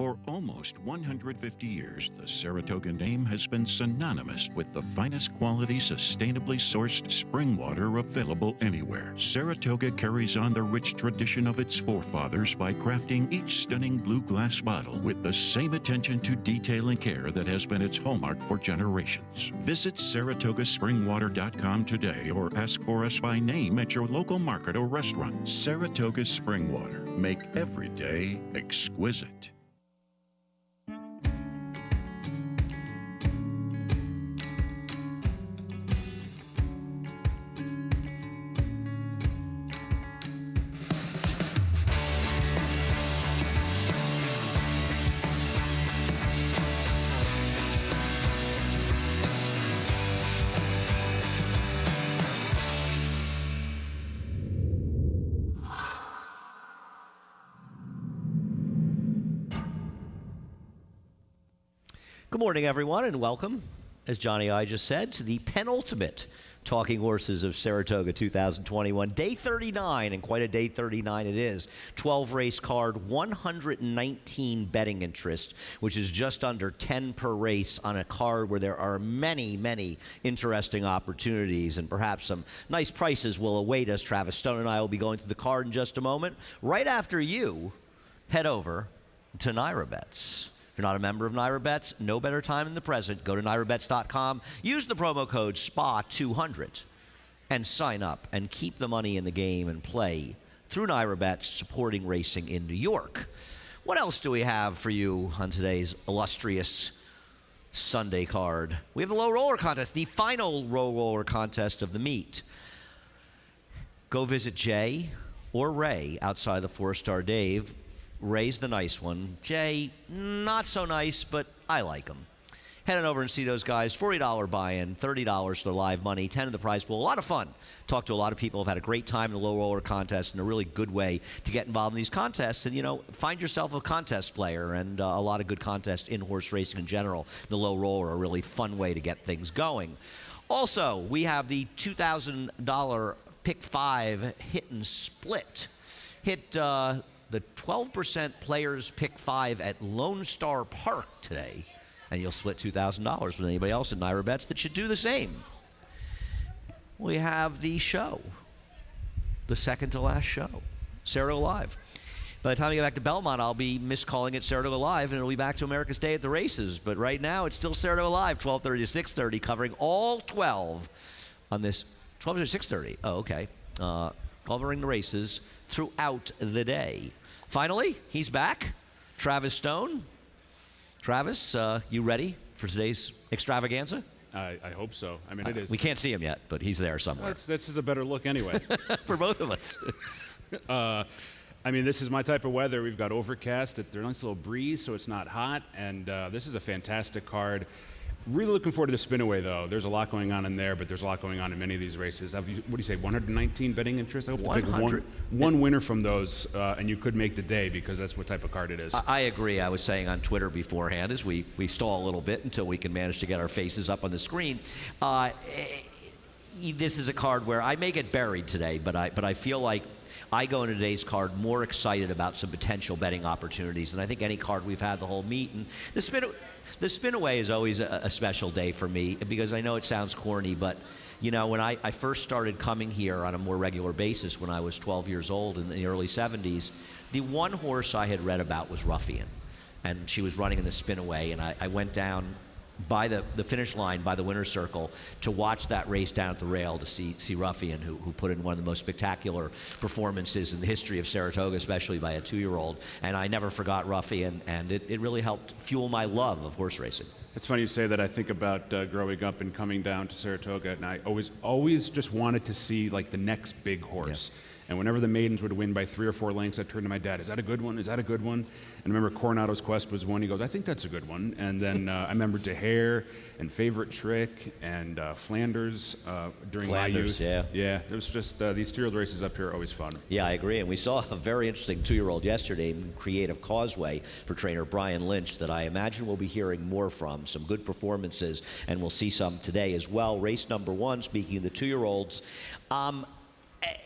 For almost 150 years, the Saratoga name has been synonymous with the finest quality, sustainably sourced spring water available anywhere. Saratoga carries on the rich tradition of its forefathers by crafting each stunning blue glass bottle with the same attention to detail and care that has been its hallmark for generations. Visit SaratogaSpringwater.com today or ask for us by name at your local market or restaurant. Saratoga Spring Water. Make every day exquisite. Good morning, everyone, and welcome, as Johnny I just said, to the penultimate Talking Horses of Saratoga 2021. Day 39, and quite a day 39 it is. 12-race card, 119 betting interest, which is just under 10 per race on a card where there are many, many interesting opportunities, and perhaps some nice prices will await us. Travis Stone and I will be going through the card in just a moment. Right after you head over to NYRA Bets. If you're not a member of NYRA Bets, no better time than the present. Go to NYRABets.com, use the promo code SPA200, and sign up and keep the money in the game and play through NYRA Bets, supporting racing in New York. What else do we have for you on today's illustrious Sunday card? We have the low roller contest, the final low roller contest of the meet. Go visit Jay or Ray outside the 4-Star Dave. Ray's the nice one. Jay, not so nice, but I like him. Head on over and see those guys. $40 buy-in, $30 for the live money, $10 in the prize pool. A lot of fun. Talked to a lot of people who have had a great time in the low roller contest, and a really good way to get involved in these contests. And, you know, find yourself a contest player, and a lot of good contests in horse racing in general. The low roller, a really fun way to get things going. Also, we have the $2,000 Pick 5 hit and split. Hit the 12% players pick 5 at Lone Star Park today, and you'll split $2,000 with anybody else in NYRA Bets that should do the same. We have the show, the second to last show, Saratoga Live. By the time we get back to Belmont, I'll be miscalling it Saratoga Live, and it'll be back to America's Day at the Races. But right now, it's still Saratoga Live, 12:30 to 6:30, covering all 12 on this 12 to 6:30. Oh, okay. Covering the races throughout the day. Finally, he's back, Travis Stone. Travis, you ready for today's extravaganza? I hope so. I mean, it is. We can't see him yet, but he's there somewhere. This is a better look anyway. For both of us. I mean, this is my type of weather. We've got overcast. There's a nice little breeze, so it's not hot. And this is a fantastic card. Really looking forward to the Spinaway, though. There's a lot going on in there, but there's a lot going on in many of these races. What do you say, 119 betting interests? I hope to pick one winner from those, and you could make the day, because that's what type of card it is. I agree. I was saying on Twitter beforehand, as we stall a little bit until we can manage to get our faces up on the screen. This is a card where I may get buried today, but I feel like I go into today's card more excited about some potential betting opportunities than I think any card we've had the whole meet. And the Spinaway is always a special day for me, because I know it sounds corny, but you know, when I first started coming here on a more regular basis when I was 12 years old in the early 70s, the one horse I had read about was Ruffian, and she was running in the Spinaway, and I went down by the finish line, by the winner's circle, to watch that race down at the rail to see Ruffian, who put in one of the most spectacular performances in the history of Saratoga, especially by a 2-year-old. And I never forgot Ruffian, and it really helped fuel my love of horse racing. It's funny you say that. I think about growing up and coming down to Saratoga, and I always just wanted to see like the next big horse. Yeah. And whenever the maidens would win by 3 or 4 lengths, I'd turn to my dad, is that a good one? Is that a good one? And I remember Coronado's Quest was one. He goes, I think that's a good one. And then I remember DeHare and Favorite Trick and Flanders during my youth. Yeah. Yeah, it was just these 2-year-old races up here are always fun. Yeah, I agree. And we saw a very interesting 2-year-old yesterday in Creative Causeway for trainer Brian Lynch that I imagine we'll be hearing more from. Some good performances, and we'll see some today as well. Race number 1, speaking of the 2-year-olds.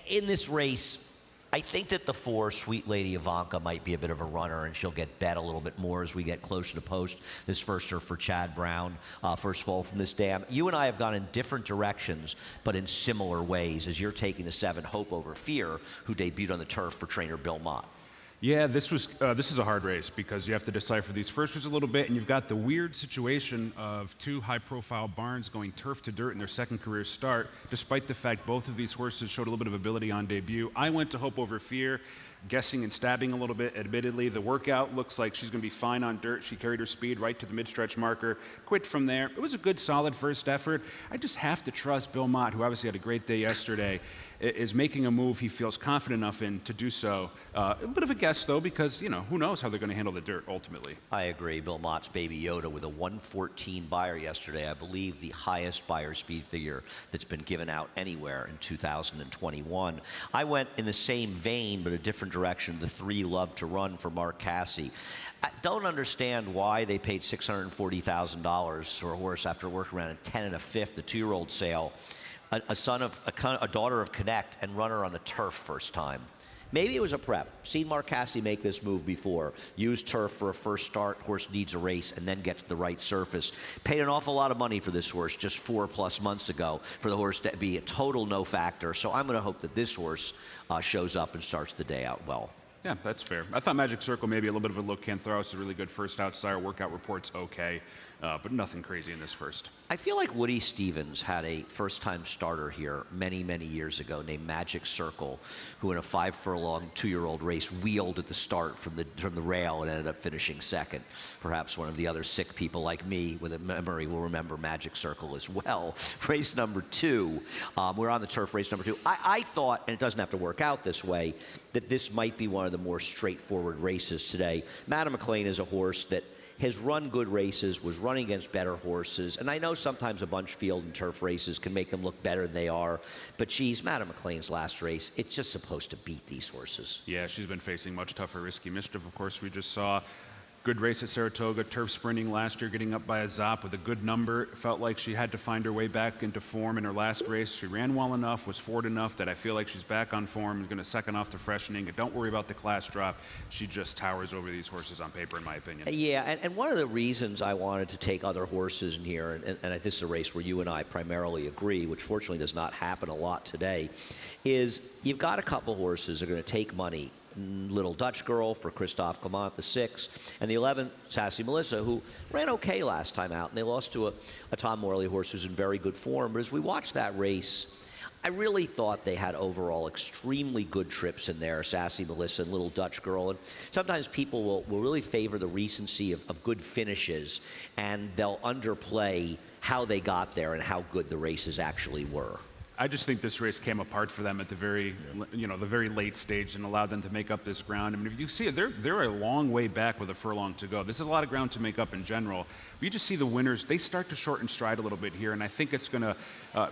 In this race, I think that the 4, Sweet Lady Ivanka, might be a bit of a runner, and she'll get bet a little bit more as we get closer to post. This firster for Chad Brown, first fall from this dam. You and I have gone in different directions, but in similar ways, as you're taking the 7, Hope Over Fear, who debuted on the turf for trainer Bill Mott. Yeah, this is a hard race because you have to decipher these firsters a little bit, and you've got the weird situation of 2 high-profile barns going turf to dirt in their second career start, despite the fact both of these horses showed a little bit of ability on debut. I went to Hope Over Fear, guessing and stabbing a little bit, admittedly. The workout looks like she's going to be fine on dirt. She carried her speed right to the mid-stretch marker, quit from there. It was a good, solid first effort. I just have to trust Bill Mott, who obviously had a great day yesterday, is making a move he feels confident enough in to do so. A bit of a guess, though, because, who knows how they're going to handle the dirt ultimately. I agree. Bill Mott's Baby Yoda with a 114 buyer yesterday. I believe the highest buyer speed figure that's been given out anywhere in 2021. I went in the same vein, but a different direction. The 3 Love to Run for Mark Casse. I don't understand why they paid $640,000 for a horse after working around a 10 1/5, the 2-year-old sale. A daughter of Connect, and run her on the turf first time. Maybe it was a prep. Seen Mark Casse make this move before. Use turf for a first start. Horse needs a race and then get to the right surface. Paid an awful lot of money for this horse just 4+ months ago for the horse to be a total no factor. So I'm going to hope that this horse shows up and starts the day out well. Yeah, that's fair. I thought Magic Circle maybe a little bit of a look. Canthorow's a really good first outsider. Workout reports okay, but nothing crazy in this first. I feel like Woody Stevens had a first-time starter here many, many years ago named Magic Circle, who in a 5-furlong 2-year-old race wheeled at the start from the rail and ended up finishing second. Perhaps one of the other sick people like me with a memory will remember Magic Circle as well. Race number 2. We're on the turf, race number 2. I thought, and it doesn't have to work out this way, that this might be one of the more straightforward races today. Madam McLean is a horse that has run good races, was running against better horses, and I know sometimes a bunch field and turf races can make them look better than they are, but geez, Madam McLean's last race, it's just supposed to beat these horses. Yeah, she's been facing much tougher Risky Mischief, of course, we just saw. Good race at Saratoga, turf sprinting last year, getting up by a Zop with a good number. Felt like she had to find her way back into form in her last race. She ran well enough, was forward enough that I feel like she's back on form and going to second off the freshening. And don't worry about the class drop. She just towers over these horses on paper, in my opinion. Yeah, and one of the reasons I wanted to take other horses in here, and this is a race where you and I primarily agree, which fortunately does not happen a lot today, is you've got a couple horses that are going to take money. Little Dutch Girl for Christophe Clement, the 6, and the 11, Sassy Melissa, who ran okay last time out, and they lost to a Tom Morley horse who's in very good form. But as we watched that race, I really thought they had overall extremely good trips in there, Sassy Melissa and Little Dutch Girl. And sometimes people will really favor the recency of good finishes, and they'll underplay how they got there and how good the races actually were. I just think this race came apart for them at the very, the very late stage and allowed them to make up this ground. I mean, if you see it, they're a long way back with a furlong to go. This is a lot of ground to make up in general. But you just see the winners, they start to shorten stride a little bit here, and I think it's going to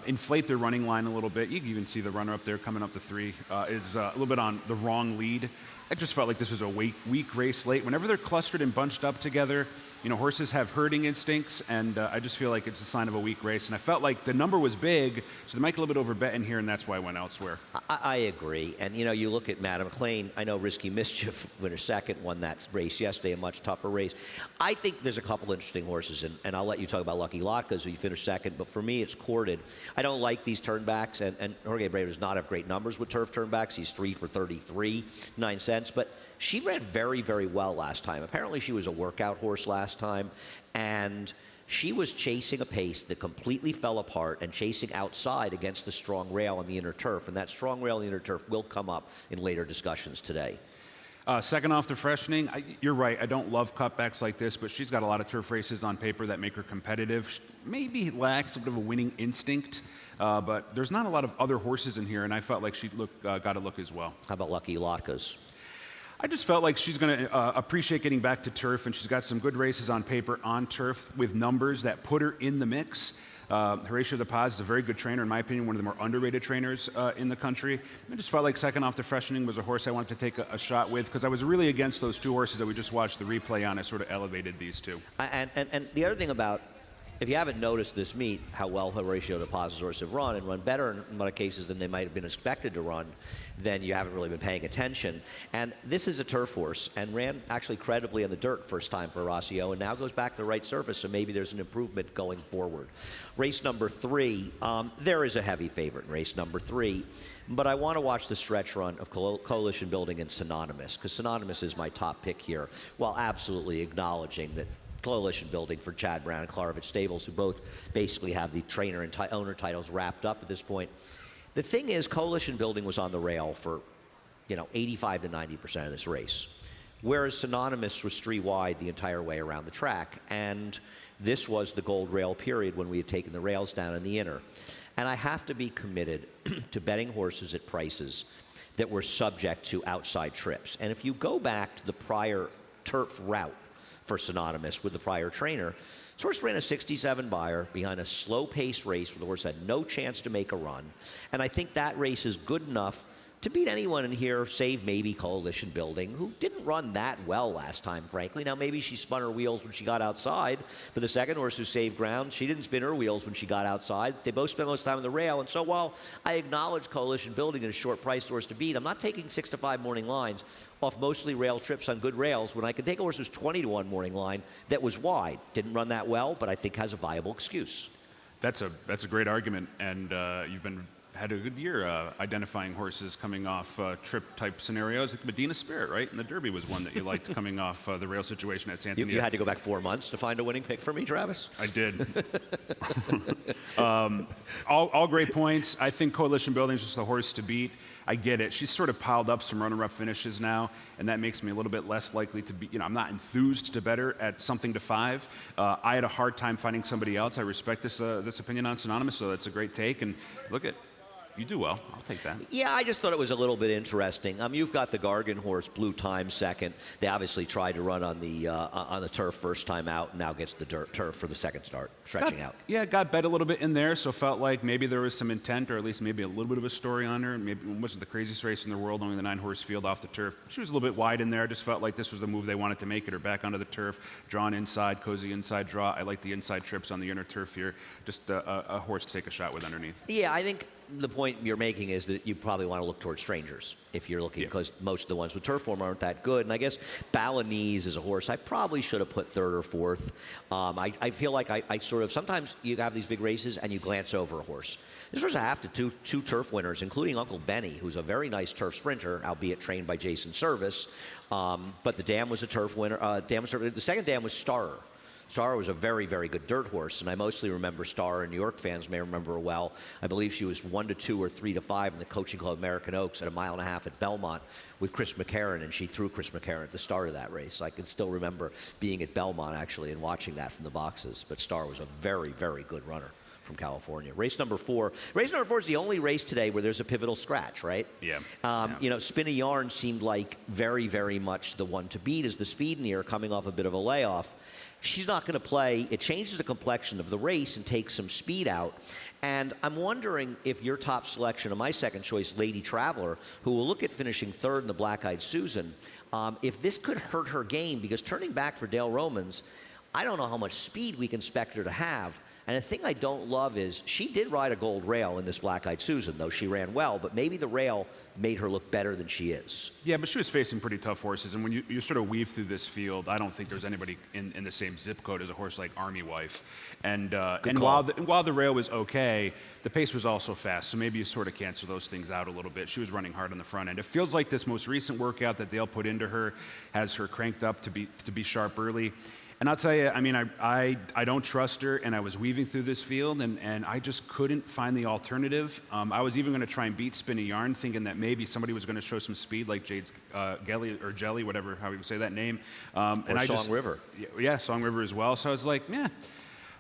inflate their running line a little bit. You can even see the runner up there coming up to 3 is a little bit on the wrong lead. I just felt like this was a weak race late. Whenever they're clustered and bunched up together, horses have herding instincts, and I just feel like it's a sign of a weak race. And I felt like the number was big, so they might get a little bit overbet in here, and that's why I went elsewhere. I agree. And, you look at Madam McLean, I know Risky Mischief, winner second, won that race yesterday, a much tougher race. I think there's a couple interesting horses, and I'll let you talk about Lucky Latkes, who you finished second, but for me, it's Corded. I don't like these turnbacks, and Jorge Abreu does not have great numbers with turf turnbacks. He's 3 for 33, 9 cents, but she ran very, very well last time. Apparently, she was a workout horse last time, and she was chasing a pace that completely fell apart and chasing outside against the strong rail on the inner turf, and that strong rail on the inner turf will come up in later discussions today. Second off the freshening, you're right, I don't love cutbacks like this, but she's got a lot of turf races on paper that make her competitive. She maybe lacks a bit of a winning instinct, but there's not a lot of other horses in here, and I felt like she got a look as well. How about Lucky Latkes? I just felt like she's going to appreciate getting back to turf, and she's got some good races on paper on turf with numbers that put her in the mix. Horatio De Paz is a very good trainer, in my opinion, one of the more underrated trainers in the country. I just felt like second off the freshening was a horse I wanted to take a shot with because I was really against those 2 horses that we just watched the replay on. I sort of elevated these 2. And the other thing about if you haven't noticed this meet, how well Horatio DePaz's horses have run and run better in a lot of cases than they might have been expected to run, then you haven't really been paying attention. And this is a turf horse and ran actually credibly on the dirt first time for Horacio and now goes back to the right surface, so maybe there's an improvement going forward. Race number 3, there is a heavy favorite in race number 3, but I want to watch the stretch run of Coalition Building and Synonymous, because Synonymous is my top pick here, while absolutely acknowledging that Coalition Building for Chad Brown and Klarovich Stables, who both basically have the trainer and owner titles wrapped up at this point. The thing is, Coalition Building was on the rail for, 85 to 90% of this race, whereas Synonymous was street-wide the entire way around the track, and this was the gold rail period when we had taken the rails down in the inner. And I have to be committed to betting horses at prices that were subject to outside trips. And if you go back to the prior turf route for Synonymous with the prior trainer, this horse ran a 67 buyer behind a slow-paced race where the horse had no chance to make a run. And I think that race is good enough to beat anyone in here, save maybe Coalition Building, who didn't run that well last time, frankly. Now, maybe she spun her wheels when she got outside, but the second horse who saved ground, she didn't spin her wheels when she got outside. They both spent most time on the rail, and so while I acknowledge Coalition Building is a short-priced horse to beat, I'm not taking 6 to 5 morning lines off mostly rail trips on good rails when I could take a horse who's 20 to 1 morning line that was wide. Didn't run that well, but I think has a viable excuse. That's a great argument, and you've had a good year identifying horses coming off trip-type scenarios. Like Medina Spirit, right? And the Derby was one that you liked coming off the rail situation at Santa Anita. You had to go back 4 months to find a winning pick for me, Travis? I did. All great points. I think Coalition Building is just a horse to beat. I get it. She's sort of piled up some runner-up finishes now, and that makes me a little bit less likely to be, I'm not enthused to bet her at something to 5. I had a hard time finding somebody else. I respect this opinion on Synonymous, so that's a great take. And look at, you do well. I'll take that. Yeah, I just thought it was a little bit interesting. You've got the Gargan horse, Blue Time, second. They obviously tried to run on the turf first time out, and now gets the turf for the second start, stretching out. Yeah, got bet a little bit in there, so felt like maybe there was some intent, or at least maybe a little bit of a story on her. Maybe it wasn't the craziest race in the world, only the 9-horse field off the turf. She was a little bit wide in there. Just felt like this was the move they wanted to make, it her back onto the turf, drawn inside, cozy inside draw. I like the inside trips on the inner turf here. Just a horse to take a shot with underneath. Yeah, I think the point you're making is that you probably want to look towards strangers if you're looking, because most of the ones with turf form aren't that good. And I guess Balinese is a horse I probably should have put 3rd or 4th. I feel like I sort of, sometimes you have these big races and you glance over a horse. This horse I have to two turf winners, including Uncle Benny, who's a very nice turf sprinter, albeit trained by Jason Service. But the dam was a turf winner. The second dam was Starrer. Star was a very, very good dirt horse, and I mostly remember Star, and New York fans may remember her well. I believe she was 1 to 2 or 3 to 5 in the Coaching Club American Oaks at 1.5 miles at Belmont with Chris McCarron, and she threw Chris McCarron at the start of that race. I can still remember being at Belmont, actually, and watching that from the boxes. But Star was a very, very good runner from California. Race number 4. Race number 4 is the only race today where there's a pivotal scratch, right? Yeah. Spin a Yarn seemed like very, very much the one to beat as the speed in the air coming off a bit of a layoff. She's not going to play. It changes the complexion of the race and takes some speed out. And I'm wondering if your top selection of my second choice, Lady Traveler, who will look at finishing 3rd in the Black-Eyed Susan, if this could hurt her game, because turning back for Dale Romans, I don't know how much speed we can expect her to have. And the thing I don't love is she did ride a gold rail in this Black-Eyed Susan, though she ran well, but maybe the rail made her look better than she is. Yeah, but she was facing pretty tough horses, and when you sort of weave through this field, I don't think there's anybody in the same zip code as a horse like Army Wife. And while the rail was okay, the pace was also fast, so maybe you sort of cancel those things out a little bit. She was running hard on the front end. It feels like this most recent workout that Dale put into her has her cranked up to be sharp early. And I'll tell you, I mean, I don't trust her, and I was weaving through this field, and I just couldn't find the alternative. I was even going to try and beat Spinny Yarn, thinking that maybe somebody was going to show some speed, like Jade's Jelly, whatever, how you say that name. Or Song River. Yeah, Song River as well. So I was like, I'm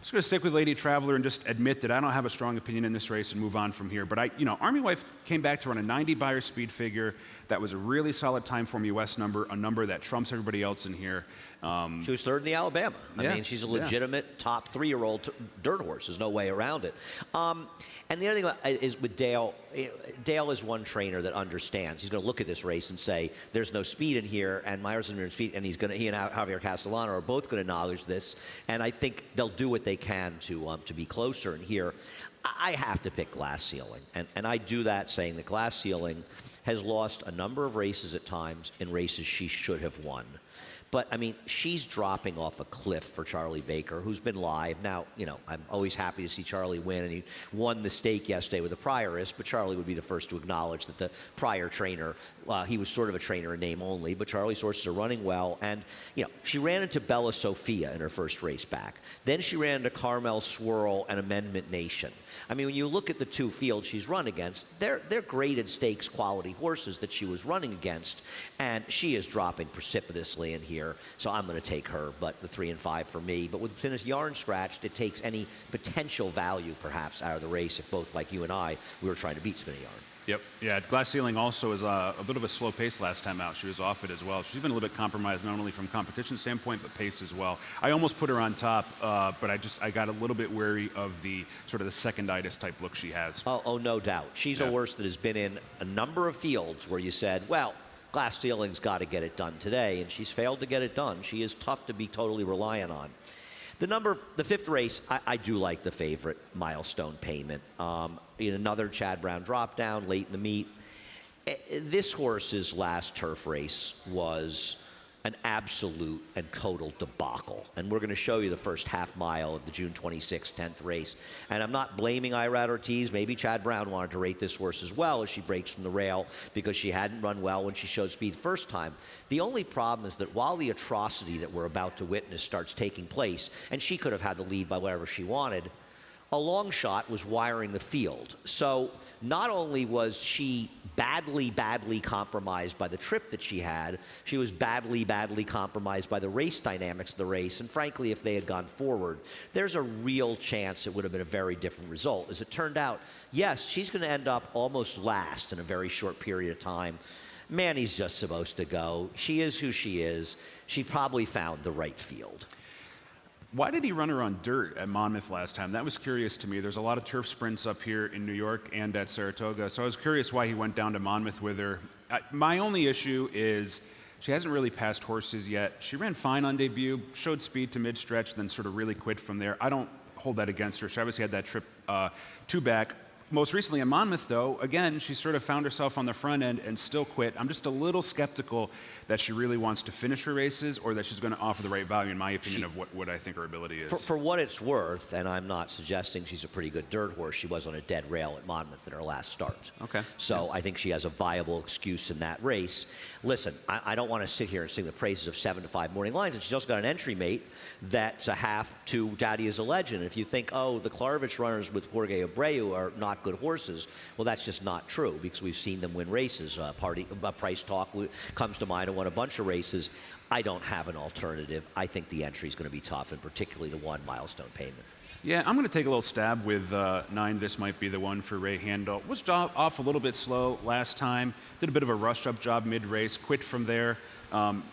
just going to stick with Lady Traveler and just admit that I don't have a strong opinion in this race and move on from here. But Army Wife came back to run a 90 buyer speed figure. That was a really solid time form US number, a number that trumps everybody else in here. She was 3rd in the Alabama. I mean, she's a legitimate top 3-year-old dirt horse. There's no way around it. And the other thing is with Dale, Dale is one trainer that understands. He's going to look at this race and say, "There's no speed in here," and Myers is in speed, and he and Javier Castellano are both going to acknowledge this. And I think they'll do what they can to be closer. And here, I have to pick Glass Ceiling, and I do that saying that Glass Ceiling has lost a number of races at times in races she should have won. But, I mean, she's dropping off a cliff for Charlie Baker, who's been live. Now, I'm always happy to see Charlie win, and he won the stake yesterday with the priorist, but Charlie would be the first to acknowledge that the prior trainer, he was sort of a trainer in name only, but Charlie's horses are running well. And, she ran into Bella Sofia in her first race back. Then she ran into Carmel Swirl and Amendment Nation. I mean, when you look at the two fields she's run against, they're graded stakes quality horses that she was running against, and she is dropping precipitously in here. So I'm going to take her, but the 3 and 5 for me. But with Finis Yarn scratched, it takes any potential value perhaps out of the race if both, like you and I, we were trying to beat Spinny Yarn. Yep. Yeah, Glass Ceiling also is a bit of a slow pace last time out. She was off it as well. She's been a little bit compromised, not only from competition standpoint, but pace as well. I almost put her on top, but I got a little bit wary of the sort of the seconditis type look she has. Oh, no doubt. She's a horse that has been in a number of fields where you said, well, Glass Ceiling's got to get it done today, and she's failed to get it done. She is tough to be totally reliant on. The fifth race, I do like the favorite, Milestone Payment. In another Chad Brown drop down late in the meet. This horse's last turf race was an absolute and total debacle. And we're going to show you the first half mile of the June 26th, 10th race. And I'm not blaming Irad Ortiz. Maybe Chad Brown wanted to rate this horse as well as she breaks from the rail because she hadn't run well when she showed speed the first time. The only problem is that while the atrocity that we're about to witness starts taking place, and she could have had the lead by whatever she wanted, a long shot was wiring the field. So not only was she badly compromised by the trip that she had, she was badly compromised by the race dynamics of the race. And frankly, if they had gone forward, there's a real chance it would have been a very different result. As it turned out, yes, she's going to end up almost last in a very short period of time. Manny's just supposed to go. She is who she is. She probably found the right field. Why did he run her on dirt at Monmouth last time? That was curious to me. There's a lot of turf sprints up here in New York and at Saratoga, so I was curious why he went down to Monmouth with her. My only issue is she hasn't really passed horses yet. She ran fine on debut, showed speed to mid-stretch, then sort of really quit from there. I don't hold that against her. She obviously had that trip two back. Most recently in Monmouth, though, again, she sort of found herself on the front end and still quit. I'm just a little skeptical that she really wants to finish her races or that she's going to offer the right value, in my opinion, of what I think her ability is. For what it's worth, and I'm not suggesting she's a pretty good dirt horse, she was on a dead rail at Monmouth in her last start. Okay. So I think she has a viable excuse in that race. Listen, I don't want to sit here and sing the praises of 7 to 5 Morning Lines, and she's also got an entry mate that's a half to Daddy is a Legend. If you think, oh, the Klarovich runners with Jorge Abreu are not good horses, well, that's just not true because we've seen them win races. Price Talk comes to mind and won a bunch of races. I don't have an alternative. I think the entry is going to be tough, and particularly the one Milestone Payment. Yeah, I'm going to take a little stab with 9. This might be the one for Ray Handel. Was off a little bit slow last time. Did a bit of a rush-up job mid-race. Quit from there.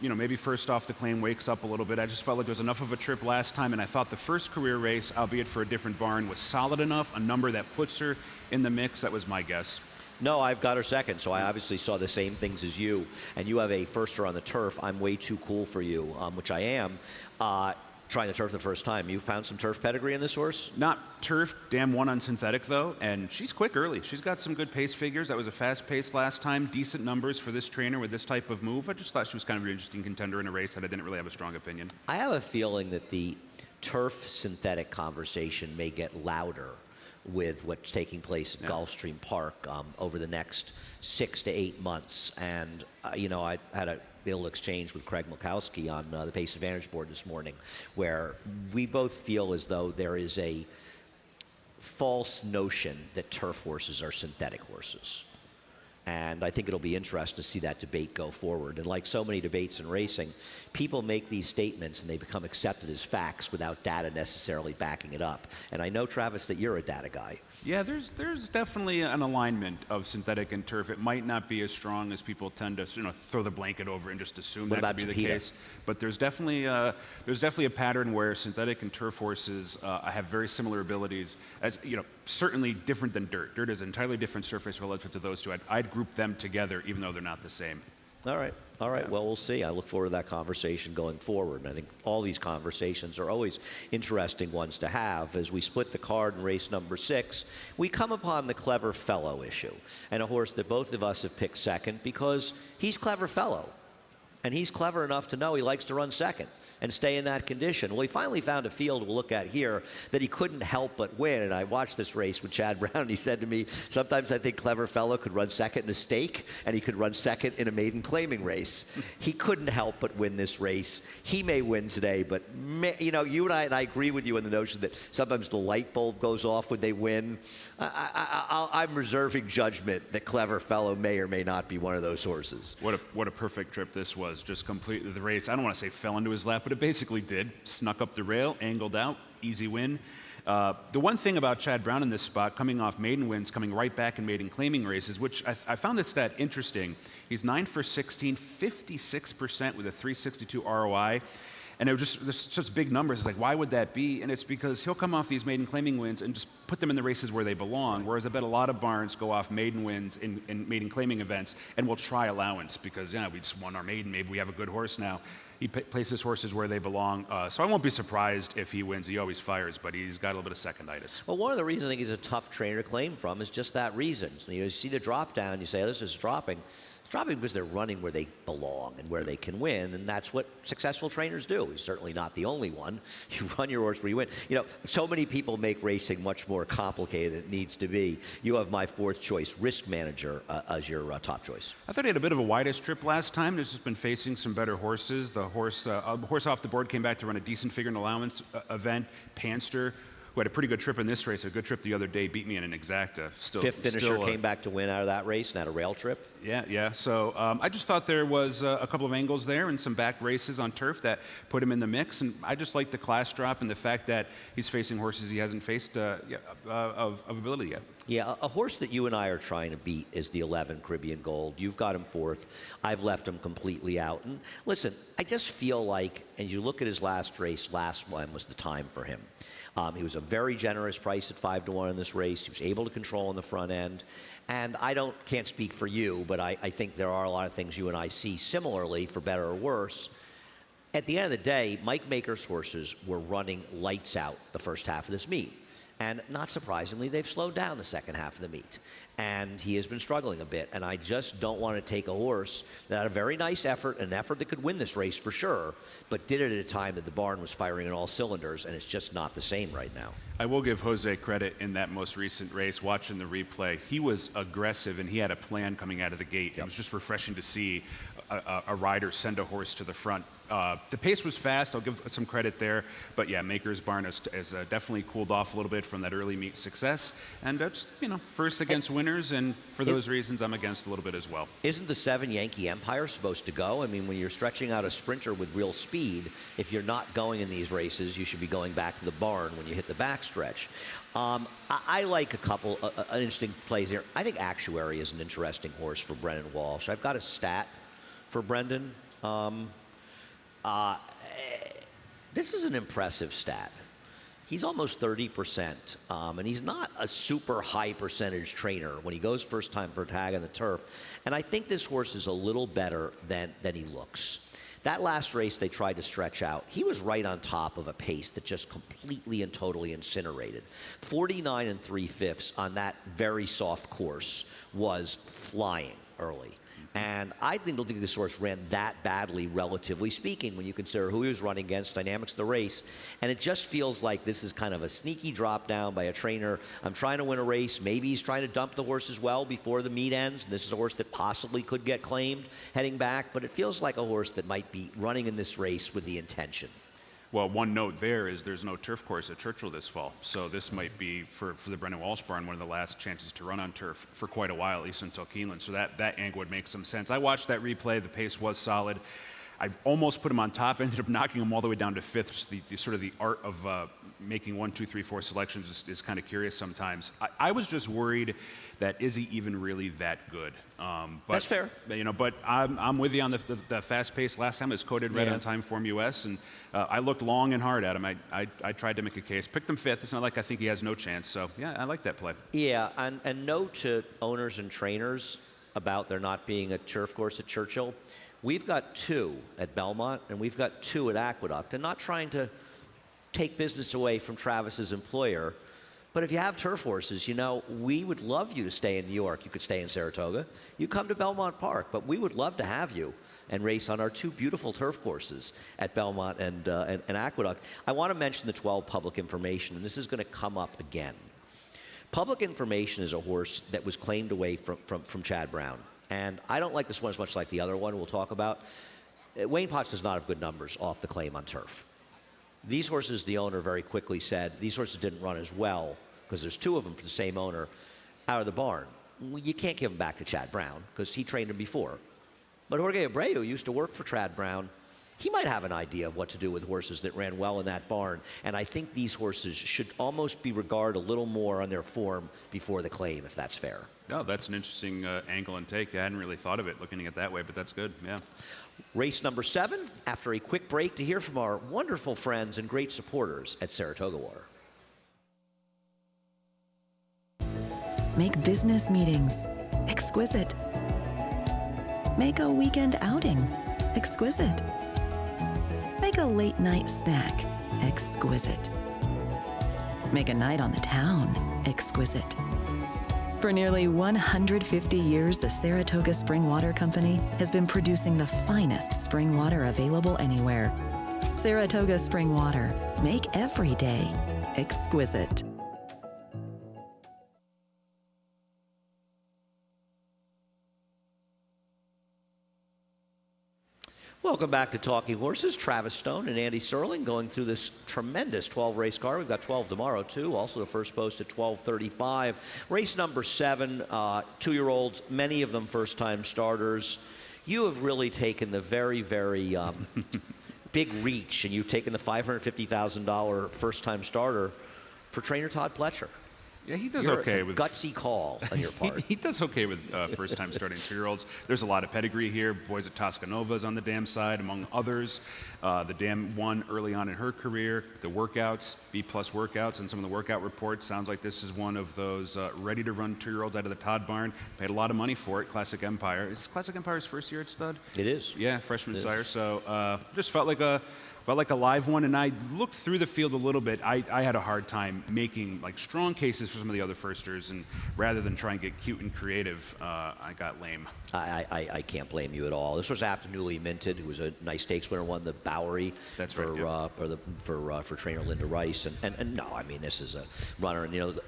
Maybe first off the claim wakes up a little bit. I just felt like there was enough of a trip last time, and I thought the first career race, albeit for a different barn, was solid enough, a number that puts her in the mix. That was my guess. No, I've got her second, so I obviously saw the same things as you. And you have a firster on the turf. I'm way too cool for you, which I am. Trying the turf the first time. You found some turf pedigree in this horse? Not turf, damn one on synthetic, though, and she's quick early. She's got some good pace figures. That was a fast pace last time. Decent numbers for this trainer with this type of move. I just thought she was kind of an interesting contender in a race that I didn't really have a strong opinion. I have a feeling that the turf synthetic conversation may get louder with what's taking place at Gulfstream Park over the next 6 to 8 months. And, I had a little exchange with Craig Milkowski on the Pace Advantage board this morning, where we both feel as though there is a false notion that turf horses are synthetic horses. And I think it'll be interesting to see that debate go forward. And like so many debates in racing, people make these statements and they become accepted as facts without data necessarily backing it up. And I know, Travis, that you're a data guy. Yeah, there's definitely an alignment of synthetic and turf. It might not be as strong as people tend to, throw the blanket over and just assume that to be the case. But there's definitely a pattern where synthetic and turf horses have very similar abilities. As certainly different than dirt. Dirt is an entirely different surface relative to those two. I'd group them together, even though they're not the same. All right. Yeah. Well, we'll see. I look forward to that conversation going forward. And I think all these conversations are always interesting ones to have. As we split the card in race number 6, we come upon the Clever Fellow issue, and a horse that both of us have picked second because he's Clever Fellow. And he's clever enough to know he likes to run second and stay in that condition. Well, he finally found a field we'll look at here that he couldn't help but win. And I watched this race with Chad Brown, and he said to me, sometimes I think Clever Fellow could run second in a stake, and he could run second in a maiden claiming race. He couldn't help but win this race. He may win today, but you and I agree with you in the notion that sometimes the light bulb goes off when they win. I'm reserving judgment that Clever Fellow may or may not be one of those horses. What a perfect trip this was. Just completely the race. I don't want to say fell into his lap, but it basically did. Snuck up the rail, angled out, easy win. The one thing about Chad Brown in this spot, coming off maiden wins, coming right back in maiden claiming races, which I found this stat interesting. He's 9 for 16, 56% with a 362 ROI. And it was there's such big numbers. It's like, why would that be? And it's because he'll come off these maiden claiming wins and just put them in the races where they belong. Whereas I bet a lot of barns go off maiden wins in maiden claiming events and will try allowance because, we just won our maiden. Maybe we have a good horse now. He places horses where they belong. So I won't be surprised if he wins. He always fires, but he's got a little bit of seconditis. Well, one of the reasons I think he's a tough trainer to claim from is just that reason. So you see the drop down, you say, oh, this is dropping. It's dropping because they're running where they belong and where they can win, and that's what successful trainers do. He's certainly not the only one. You run your horse where you win. So many people make racing much more complicated than it needs to be. You have my fourth choice, Risk Manager, as your top choice. I thought he had a bit of a widest trip last time. He's just been facing some better horses. The horse off the board came back to run a decent figure and allowance event. Panster, who had a pretty good trip in this race, a good trip the other day, beat me in an exacta. Fifth finisher came back to win out of that race and had a rail trip. Yeah. So I just thought there was a couple of angles there and some back races on turf that put him in the mix. And I just like the class drop and the fact that he's facing horses he hasn't faced of ability yet. Yeah, a horse that you and I are trying to beat is the 11 Caribbean Gold. You've got him fourth. I've left him completely out. And listen, I just feel like, and you look at his last race, last one was the time for him. He was a very generous price at 5-1 in this race. He was able to control in the front end. And I can't speak for you, but I think there are a lot of things you and I see similarly, for better or worse. At the end of the day, Mike Maker's horses were running lights out the first half of this meet. And not surprisingly, they've slowed down the second half of the meet. And he has been struggling a bit. And I just don't want to take a horse that had a very nice effort, an effort that could win this race for sure, but did it at a time that the barn was firing on all cylinders, and it's just not the same right now. I will give Jose credit in that most recent race, watching the replay. He was aggressive, and he had a plan coming out of the gate. Yep. It was just refreshing to see a rider send a horse to the front. The pace was fast. I'll give some credit there. But yeah, Maker's barn has definitely cooled off a little bit from that early meet success. And just, first against winners. And for those reasons, I'm against a little bit as well. Isn't the 7 Yankee Empire supposed to go? I mean, when you're stretching out a sprinter with real speed, if you're not going in these races, you should be going back to the barn when you hit the backstretch. I like a couple an interesting plays here. I think Actuary is an interesting horse for Brendan Walsh. I've got a stat for Brendan. This is an impressive stat. He's almost 30%, and he's not a super high percentage trainer when he goes first time for a tag on the turf. And I think this horse is a little better than he looks. That last race they tried to stretch out, he was right on top of a pace that just completely and totally incinerated. 49 3/5 on that very soft course was flying early. And I don't think this horse ran that badly, relatively speaking, when you consider who he was running against, dynamics of the race. And it just feels like this is kind of a sneaky drop down by a trainer. I'm trying to win a race. Maybe he's trying to dump the horse as well before the meet ends. And this is a horse that possibly could get claimed heading back. But it feels like a horse that might be running in this race with the intention. Well, one note there is there's no turf course at Churchill this fall, so this might be, for the Brendan Walsh barn, one of the last chances to run on turf for quite a while, at least until Keeneland. So that angle would make some sense. I watched that replay. The pace was solid. I almost put him on top, ended up knocking him all the way down to fifth. Just the sort of the art of making 1, 2, 3, 4 selections is kind of curious sometimes. I was just worried that is he even really that good? But, that's fair. But I'm with you on the fast pace. Last time it was coded red on Timeform US, and I looked long and hard at him. I tried to make a case. Picked him fifth. It's not like I think he has no chance. So, yeah, I like that play. Yeah, and note to owners and trainers about there not being a turf course at Churchill. We've got 2 at Belmont, and we've got 2 at Aqueduct. And not trying to take business away from Travis's employer, but if you have turf horses, we would love you to stay in New York. You could stay in Saratoga. You come to Belmont Park, but we would love to have you and race on our 2 beautiful turf courses at Belmont and Aqueduct. I want to mention the 12 public information, and this is going to come up again. Public information is a horse that was claimed away from Chad Brown. And I don't like this one as much like the other one we'll talk about. Wayne Potts does not have good numbers off the claim on turf. These horses, the owner very quickly said, these horses didn't run as well, because there's 2 of them for the same owner, out of the barn. Well, you can't give them back to Chad Brown, because he trained them before. But Jorge Abreu used to work for Chad Brown. He might have an idea of what to do with horses that ran well in that barn. And I think these horses should almost be regarded a little more on their form before the claim, if that's fair. Oh, that's an interesting angle and take. I hadn't really thought of it looking at it that way, but that's good, yeah. Race number 7, after a quick break to hear from our wonderful friends and great supporters at Saratoga Water. Make business meetings exquisite. Make a weekend outing exquisite. Make a late night snack exquisite. Make a night on the town exquisite. For nearly 150 years, the Saratoga Spring Water Company has been producing the finest spring water available anywhere. Saratoga Spring Water. Make every day exquisite. Welcome back to Talking Horses. Travis Stone and Andy Serling going through this tremendous 12-race card. We've got 12 tomorrow, too. Also the first post at 12:35. Race number 7, 2-year-olds, many of them first-time starters. You have really taken the very, very big reach, and you've taken the $550,000 first-time starter for trainer Todd Pletcher. Yeah, he does It's okay a with gutsy call on your part. he does okay with first-time starting 2-year-olds. There's a lot of pedigree here. Boys at Toscanova's on the dam side, among others. The dam won early on in her career. The workouts, B-plus workouts, and some of the workout reports sounds like this is one of those ready-to-run 2-year-olds out of the Todd barn. Paid a lot of money for it. Classic Empire. Is Classic Empire's first year at stud? It is. Yeah, freshman sire. So just felt like a live one, and I looked through the field a little bit. I had a hard time making strong cases for some of the other firsters, and rather than try and get cute and creative, I got lame. I can't blame you at all. This was after newly minted, who was a nice stakes winner, won the Bowery. That's for right, yeah. for trainer Linda Rice, and no, I mean this is a runner, and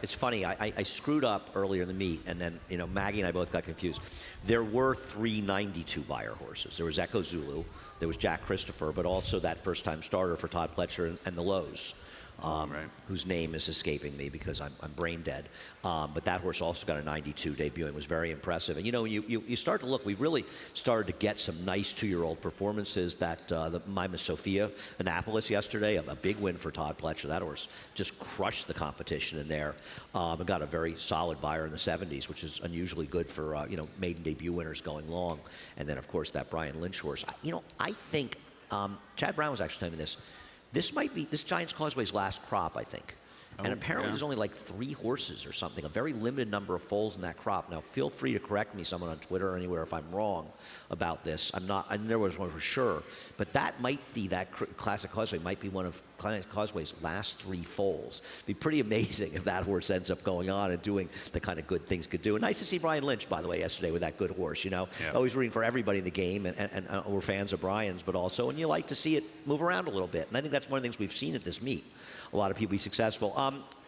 it's funny. I screwed up earlier in the meet, and then Maggie and I both got confused. There were 3 92 buyer horses. There was Echo Zulu, there was Jack Christopher, but also that first-time starter for Todd Pletcher and the Lowe's. Right. Whose name is escaping me because I'm brain dead. But that horse also got a 92 debuting, was very impressive. And you start to look, we've really started to get some nice 2-year-old performances. That the Mimas Sophia Annapolis yesterday, a big win for Todd Pletcher. That horse just crushed the competition in there and got a very solid buyer in the 70s, which is unusually good for maiden debut winners going long. And then of course that Brian Lynch horse. I think Chad Brown was actually telling me this. This might be this Giants Causeway's last crop, I think. And apparently there's only like 3 horses or something, a very limited number of foals in that crop. Now, feel free to correct me, someone on Twitter or anywhere, if I'm wrong about this. I never was one for sure. But that might be, that Classic Causeway might be one of Classic Causeway's last 3 foals. It'd be pretty amazing if that horse ends up going on and doing the kind of good things could do. And nice to see Brian Lynch, by the way, yesterday with that good horse, Yeah. Always rooting for everybody in the game, and we're fans of Brian's, but also, and you like to see it move around a little bit. And I think that's one of the things we've seen at this meet. A lot of people be successful.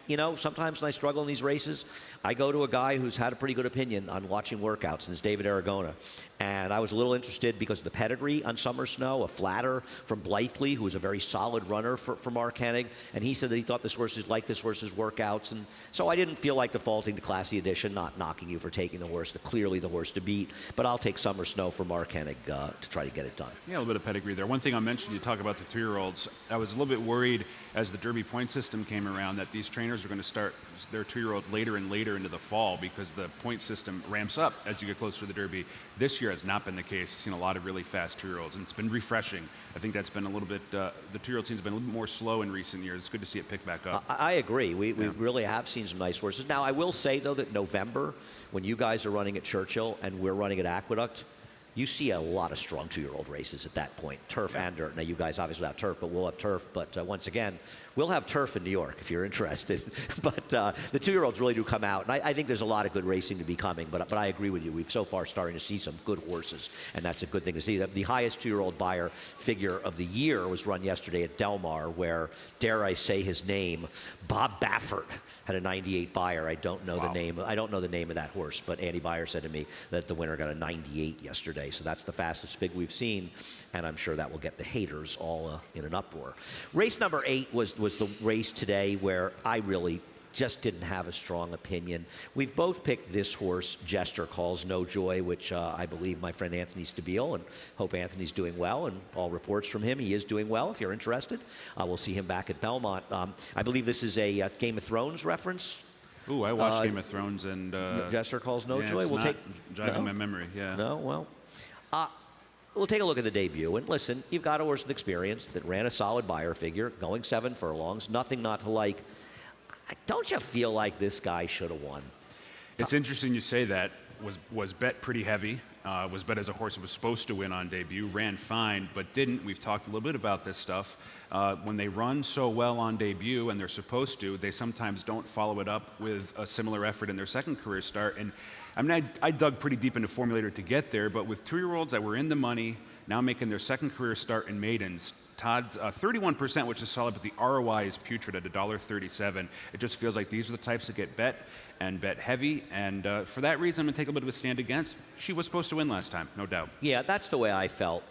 you know, sometimes when I struggle in these races, I go to a guy who's had a pretty good opinion on watching workouts, and it's David Aragona. And I was a little interested because of the pedigree on Summer Snow, a flatter from Blythley, who was a very solid runner for Mark Hennig. And he said that he thought this horse liked this horse's workouts. And so I didn't feel like defaulting to Classy Edition, not knocking you for taking the horse, clearly the horse to beat. But I'll take Summer Snow for Mark Hennig to try to get it done. Yeah, a little bit of pedigree there. One thing I'll mention, you talk about the 2-year-olds. I was a little bit worried as the Derby point system came around that these trainers are going to start their 2-year-olds later and later into the fall because the point system ramps up as you get closer to the Derby. This year has not been the case. I've seen a lot of really fast 2-year-olds, and it's been refreshing. I think that's been a little bit, the 2-year-old scene's been a little bit more slow in recent years. It's good to see it pick back up. I agree. We really have seen some nice horses. Now, I will say, though, that November, when you guys are running at Churchill and we're running at Aqueduct, you see a lot of strong 2-year-old races at that point, turf and dirt. Now, you guys obviously have turf, but we'll have turf. But once again, we'll have turf in New York if you're interested. But the 2-year-olds really do come out. And I think there's a lot of good racing to be coming. But I agree with you. We've so far starting to see some good horses, and that's a good thing to see. The highest 2-year-old buyer figure of the year was run yesterday at Del Mar, where, dare I say his name, Bob Baffert had a 98 buyer. I don't know the name. I don't know the name of that horse, but Andy Beyer said to me that the winner got a 98 yesterday. So that's the fastest fig we've seen, and I'm sure that will get the haters all in an uproar. Race number 8 was the race today where I really just didn't have a strong opinion. We've both picked this horse, Jester Calls No Joy, which I believe my friend Anthony Stabile, and hope Anthony's doing well, and all reports from him, he is doing well. If you're interested, we'll see him back at Belmont. I believe this is a Game of Thrones reference. Ooh, I watched Game of Thrones, and Jester Calls No Joy. It's We'll not jogging my memory. Yeah. No, well, we'll take a look at the debut. And listen, you've got a horse with experience that ran a solid buyer figure, going 7 furlongs, nothing not to like. Don't you feel like this guy should have won? It's interesting you say that. Was bet pretty heavy. Was bet as a horse that was supposed to win on debut. Ran fine, but didn't. We've talked a little bit about this stuff. When they run so well on debut, and they're supposed to, they sometimes don't follow it up with a similar effort in their second career start. And I mean, I dug pretty deep into Formulator to get there, but with 2-year-olds that were in the money, now making their second career start in maidens, Todd's 31%, which is solid, but the ROI is putrid at $1.37. It just feels like these are the types that get bet and bet heavy, and for that reason, I'm going to take a bit of a stand against. She was supposed to win last time, no doubt. Yeah, that's the way I felt.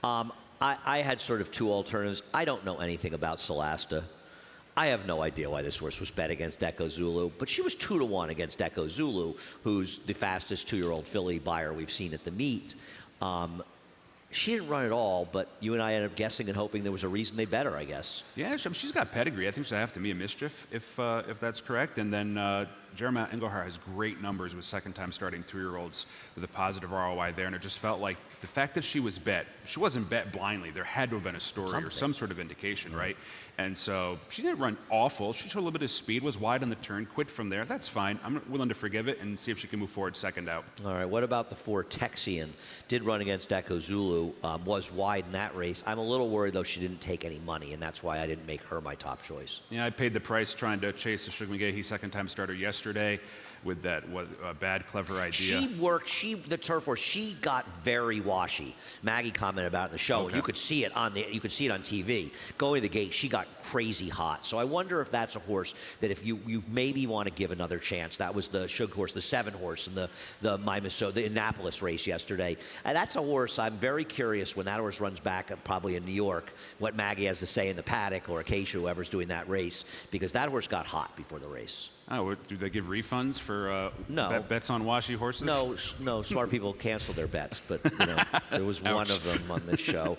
I had sort of two alternatives. I don't know anything about Solasta. I have no idea why this horse was bet against Echo Zulu, but she was 2-1 against Echo Zulu, who's the fastest 2-year-old filly buyer we've seen at the meet. She didn't run at all, but you and I ended up guessing and hoping there was a reason they bet her, I guess. Yeah, she's got pedigree. I think she'll have to be a mischief if that's correct. And then Jeremiah Engelhart has great numbers with second-time starting 2-year-olds with a positive ROI there, and it just felt like the fact that she was bet, she wasn't bet blindly. There had to have been a story or some sort of indication, right? And so she didn't run awful. She showed a little bit of speed, was wide on the turn, quit from there. That's fine. I'm willing to forgive it and see if she can move forward second out. All right, what about the 4 Texian? Did run against Echo Zulu, was wide in that race. I'm a little worried, though, she didn't take any money, and that's why I didn't make her my top choice. Yeah, I paid the price trying to chase the Shug McGahee second-time starter yesterday with that bad, clever idea. She worked, the turf horse, she got very washy. Maggie commented about it in the show, and you could see it on TV. Going to the gate, she got crazy hot. So I wonder if that's a horse that if you maybe want to give another chance. That was the Shug horse, the 7 horse in the Annapolis race yesterday. And that's a horse I'm very curious when that horse runs back, probably in New York, what Maggie has to say in the paddock or Acacia, whoever's doing that race, because that horse got hot before the race. Oh, do they give refunds for bets on washy horses? No, smart people cancel their bets, but there was one of them on this show.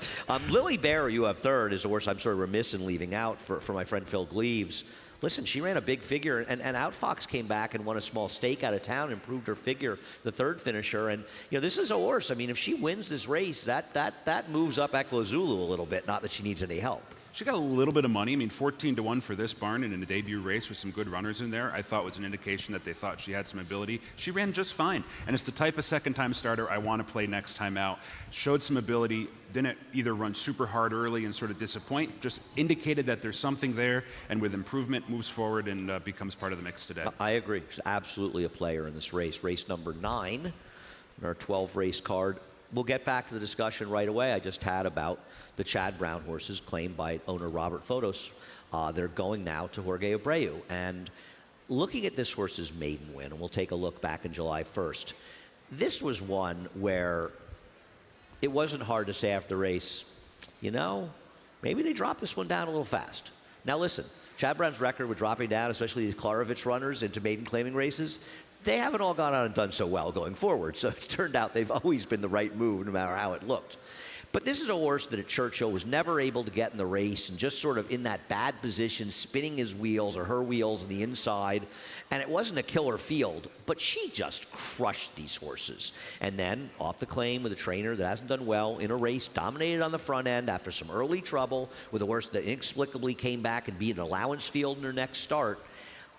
Lily Bear, you have third, is a horse I'm sort of remiss in leaving out for my friend Phil Gleaves. Listen, she ran a big figure, and Outfox came back and won a small stake out of town, improved her figure, the third finisher. And this is a horse. I mean, if she wins this race, that moves up Echo Zulu a little bit. Not that she needs any help. She got a little bit of money. I mean, 14-1 for this barn and in a debut race with some good runners in there, I thought was an indication that they thought she had some ability. She ran just fine. And it's the type of second-time starter I want to play next time out. Showed some ability, didn't either run super hard early and sort of disappoint, just indicated that there's something there, and with improvement moves forward and becomes part of the mix today. I agree. She's absolutely a player in this race. Race number 9, our 12-race card. We'll get back to the discussion right away I just had about the Chad Brown horses claimed by owner Robert Fotos. They're going now to Jorge Abreu. And looking at this horse's maiden win, and we'll take a look back in July 1st, this was one where it wasn't hard to say after the race, you know, maybe they dropped this one down a little fast. Now listen, Chad Brown's record with dropping down, especially these Klarovich runners into maiden claiming races, they haven't all gone on and done so well going forward. So it turned out they've always been the right move no matter how it looked. But this is a horse that at Churchill was never able to get in the race and just sort of in that bad position, spinning his wheels or her wheels on the inside. And it wasn't a killer field, but she just crushed these horses. And then off the claim with a trainer that hasn't done well in a race, dominated on the front end after some early trouble with a horse that inexplicably came back and beat an allowance field in her next start.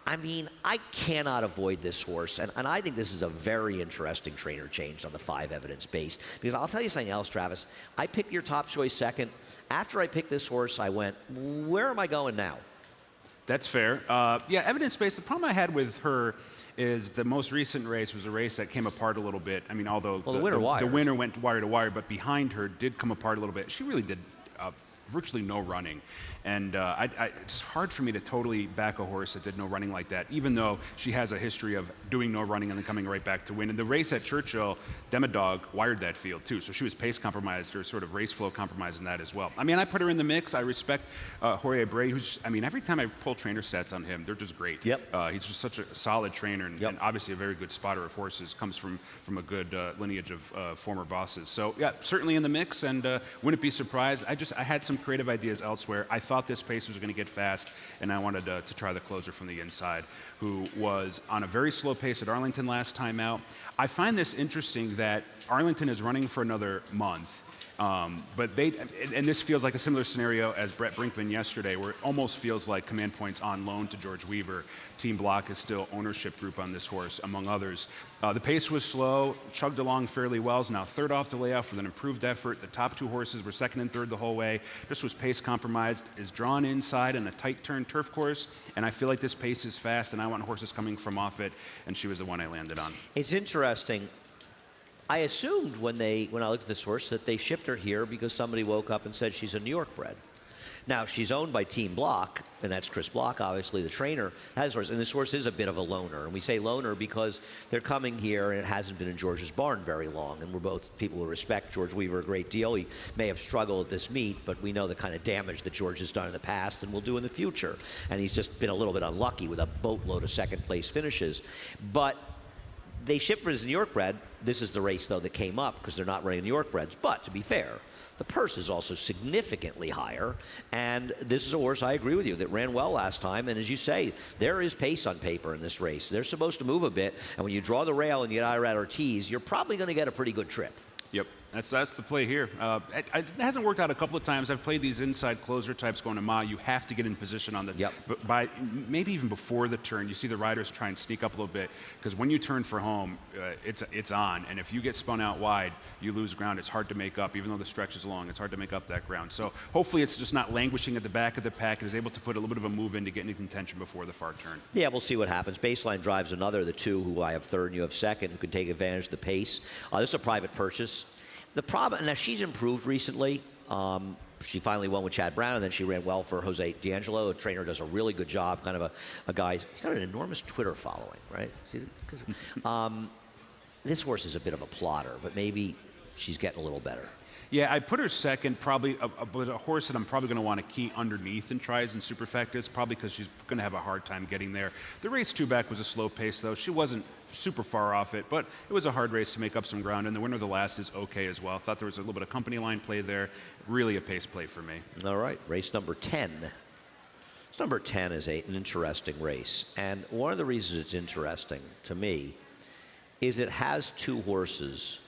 I mean, I cannot avoid this horse, and I think this is a very interesting trainer change on the 5 evidence base. Because I'll tell you something else, Travis. I picked your top choice second. After I picked this horse, I went, where am I going now? That's fair. Yeah, evidence-based. The problem I had with her is the most recent race was a race that came apart a little bit. I mean, although the winner went wire to wire, but behind her did come apart a little bit. She really did virtually no running. And it's hard for me to totally back a horse that did no running like that, even though she has a history of doing no running and then coming right back to win. And the race at Churchill, Demodog wired that field too. So she was pace compromised or sort of race flow compromised in that as well. I mean, I put her in the mix. I respect Jorge Bray, who's, I mean, every time I pull trainer stats on him, they're just great. Yep. He's just such a solid trainer and obviously a very good spotter of horses, comes from a good lineage of former bosses. So yeah, certainly in the mix, and wouldn't be surprised. I had some creative ideas elsewhere. I thought this pace was going to get fast, and I wanted to try the closer from the inside, who was on a very slow pace at Arlington last time out. I find this interesting that Arlington is running for another month. But this feels like a similar scenario as Brett Brinkman yesterday, where it almost feels like Command Point's on loan to George Weaver. Team Block is still ownership group on this horse, among others. The pace was slow, chugged along fairly well. Is now third off the layoff with an improved effort. The top 2 horses were second and third the whole way. This was pace compromised, is drawn inside in a tight turn turf course, and I feel like this pace is fast, and I want horses coming from off it, and she was the one I landed on. It's interesting. I assumed when I looked at this horse that they shipped her here because somebody woke up and said she's a New York bred. Now, she's owned by Team Block, and that's Chris Block, obviously the trainer. And this horse is a bit of a loner. And we say loner because they're coming here, and it hasn't been in George's barn very long. And we're both people who respect George Weaver a great deal. He may have struggled at this meet, but we know the kind of damage that George has done in the past and will do in the future. And he's just been a little bit unlucky with a boatload of second-place finishes. But they shipped for his New York bred. This is the race, though, that came up because they're not running New York breds. But to be fair, the purse is also significantly higher. And this is a horse, I agree with you, that ran well last time. And as you say, there is pace on paper in this race. They're supposed to move a bit. And when you draw the rail and you get Irad Ortiz, you're probably going to get a pretty good trip. Yep. That's the play here. It hasn't worked out a couple of times. I've played these inside closer types going to Ma. You have to get in position on the, but by maybe even before the turn, you see the riders try and sneak up a little bit, because when you turn for home, it's on. And if you get spun out wide, you lose ground. It's hard to make up, even though the stretch is long. It's hard to make up that ground. So hopefully it's just not languishing at the back of the pack. It is able to put a little bit of a move in to get into contention before the far turn. Yeah, we'll see what happens. Baseline Drive's another, the 2 who I have third and you have second, who can take advantage of the pace. This is a private purchase. The problem, now she's improved recently. She finally won with Chad Brown, and then she ran well for Jose D'Angelo. A trainer does a really good job, kind of a guy. He's got an enormous Twitter following, right? See, this horse is a bit of a plotter, but maybe she's getting a little better. Yeah, I put her second, probably a horse that I'm probably going to want to key underneath in tries and superfectas, probably because she's going to have a hard time getting there. The race 2 back was a slow pace, though. She wasn't super far off it, but it was a hard race to make up some ground, and the winner of the last is okay as well. I thought there was a little bit of company line play there. Really a pace play for me. All right, race number 10. Race number 10 is an interesting race, and one of the reasons it's interesting to me is it has 2 horses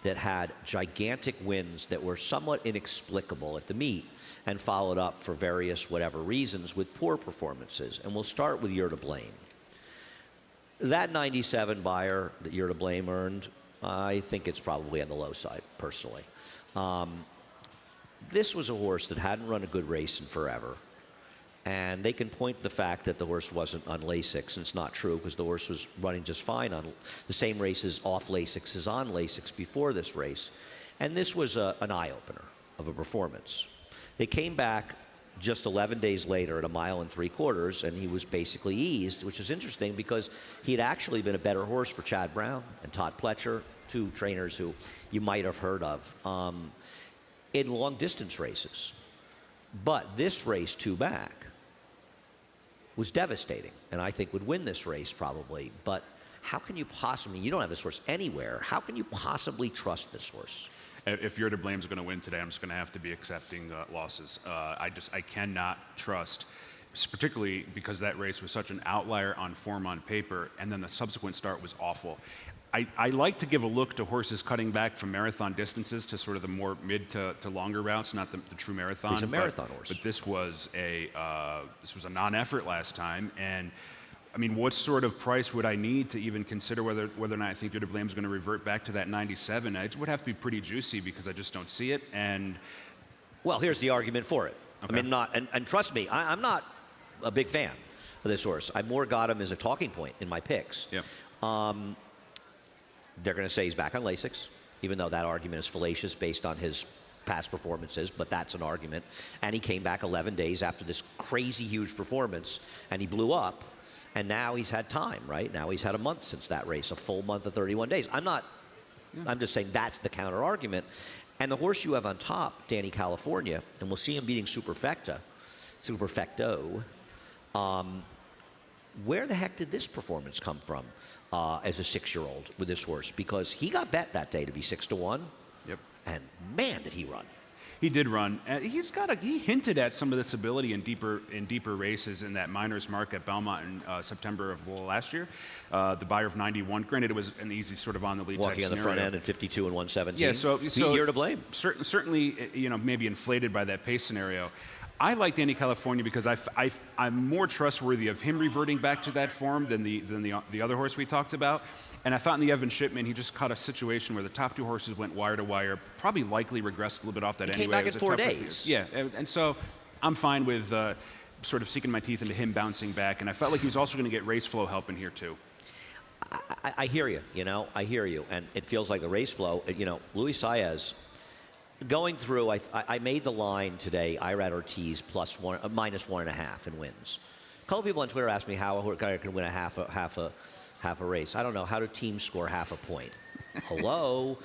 that had gigantic wins that were somewhat inexplicable at the meet and followed up for various whatever reasons with poor performances. And we'll start with You're to Blame. That 97 buyer that You're to Blame earned, I think it's probably on the low side, personally. This was a horse that hadn't run a good race in forever. And they can point to the fact that the horse wasn't on Lasix, and it's not true because the horse was running just fine on the same races off Lasix as on Lasix before this race. And this was an eye-opener of a performance. They came back just 11 days later at 1 3/4 miles, and he was basically eased, which is interesting because he had actually been a better horse for Chad Brown and Todd Pletcher, two trainers who you might have heard of, in long-distance races. But this race two back was devastating, and I think would win this race probably. But how can you possibly, you don't have this horse anywhere, how can you possibly trust this horse? If You're to Blame's going to win today, I'm just going to have to be accepting losses. I cannot trust, particularly because that race was such an outlier on form on paper, and then the subsequent start was awful. I like to give a look to horses cutting back from marathon distances to sort of the more mid to longer routes, not the true marathon. He's a marathon horse. But this was a non-effort last time, and I mean, what sort of price would I need to even consider whether or not I think You're to Blame is going to revert back to that 97? It would have to be pretty juicy because I just don't see it. And well, here's the argument for it. Okay. I mean, and trust me, I'm not a big fan of this horse. I more got him as a talking point in my picks. Yep. They're going to say he's back on Lasix, even though that argument is fallacious based on his past performances, but that's an argument. And he came back 11 days after this crazy huge performance, and he blew up. And now he's had time, right? Now he's had a month since that race, a full month of 31 days. I'm just saying that's the counter argument. And the horse you have on top, Danny California, and we'll see him beating Superfecto. Where the heck did this performance come from as a 6-year-old with this horse? Because he got bet that day to be 6-1. Yep. And man, did he run. He did run. He hinted at some of this ability in deeper races in that Miners Mark at Belmont in September of last year. The Buyer of 91. Granted, it was an easy sort of on the lead Walking type on the scenario. front end at 52 and 117. Yeah, so You're to blame. Certainly, maybe inflated by that pace scenario. I like Danny California because I'm more trustworthy of him reverting back to that form than the other horse we talked about. And I thought in the Evan Shipman, he just caught a situation where the top two horses went wire to wire, probably likely regressed a little bit off that He anyway. came back It in was a 4 tough days. Yeah, and so I'm fine with sort of sinking my teeth into him bouncing back. And I felt like he was also going to get race flow help in here too. I hear you, I hear you. And it feels like the race flow, Luis Saez, going through, I made the line today, Irad Ortiz minus 1.5 in wins. A couple people on Twitter asked me how a guy can win a half a race. I don't know. How do teams score half a point? Hello?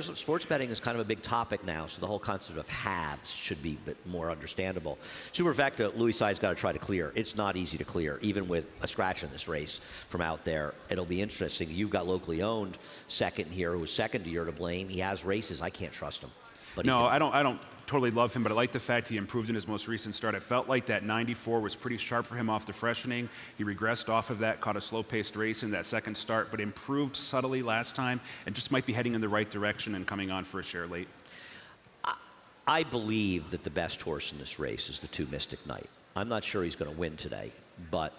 Sports betting is kind of a big topic now, so the whole concept of halves should be a bit more understandable. Superfecta, Luis Saez got to try to clear. It's not easy to clear, even with a scratch in this race from out there. It'll be interesting. You've got locally owned second here, who's second to You're to Blame. He has races. I can't trust him. But No, I don't totally love him, but I like the fact he improved in his most recent start. I felt like that 94 was pretty sharp for him off the freshening. He regressed off of that, caught a slow-paced race in that second start, but improved subtly last time and just might be heading in the right direction and coming on for a share late. I believe that the best horse in this race is the 2 Mystic Knight. I'm not sure he's going to win today, but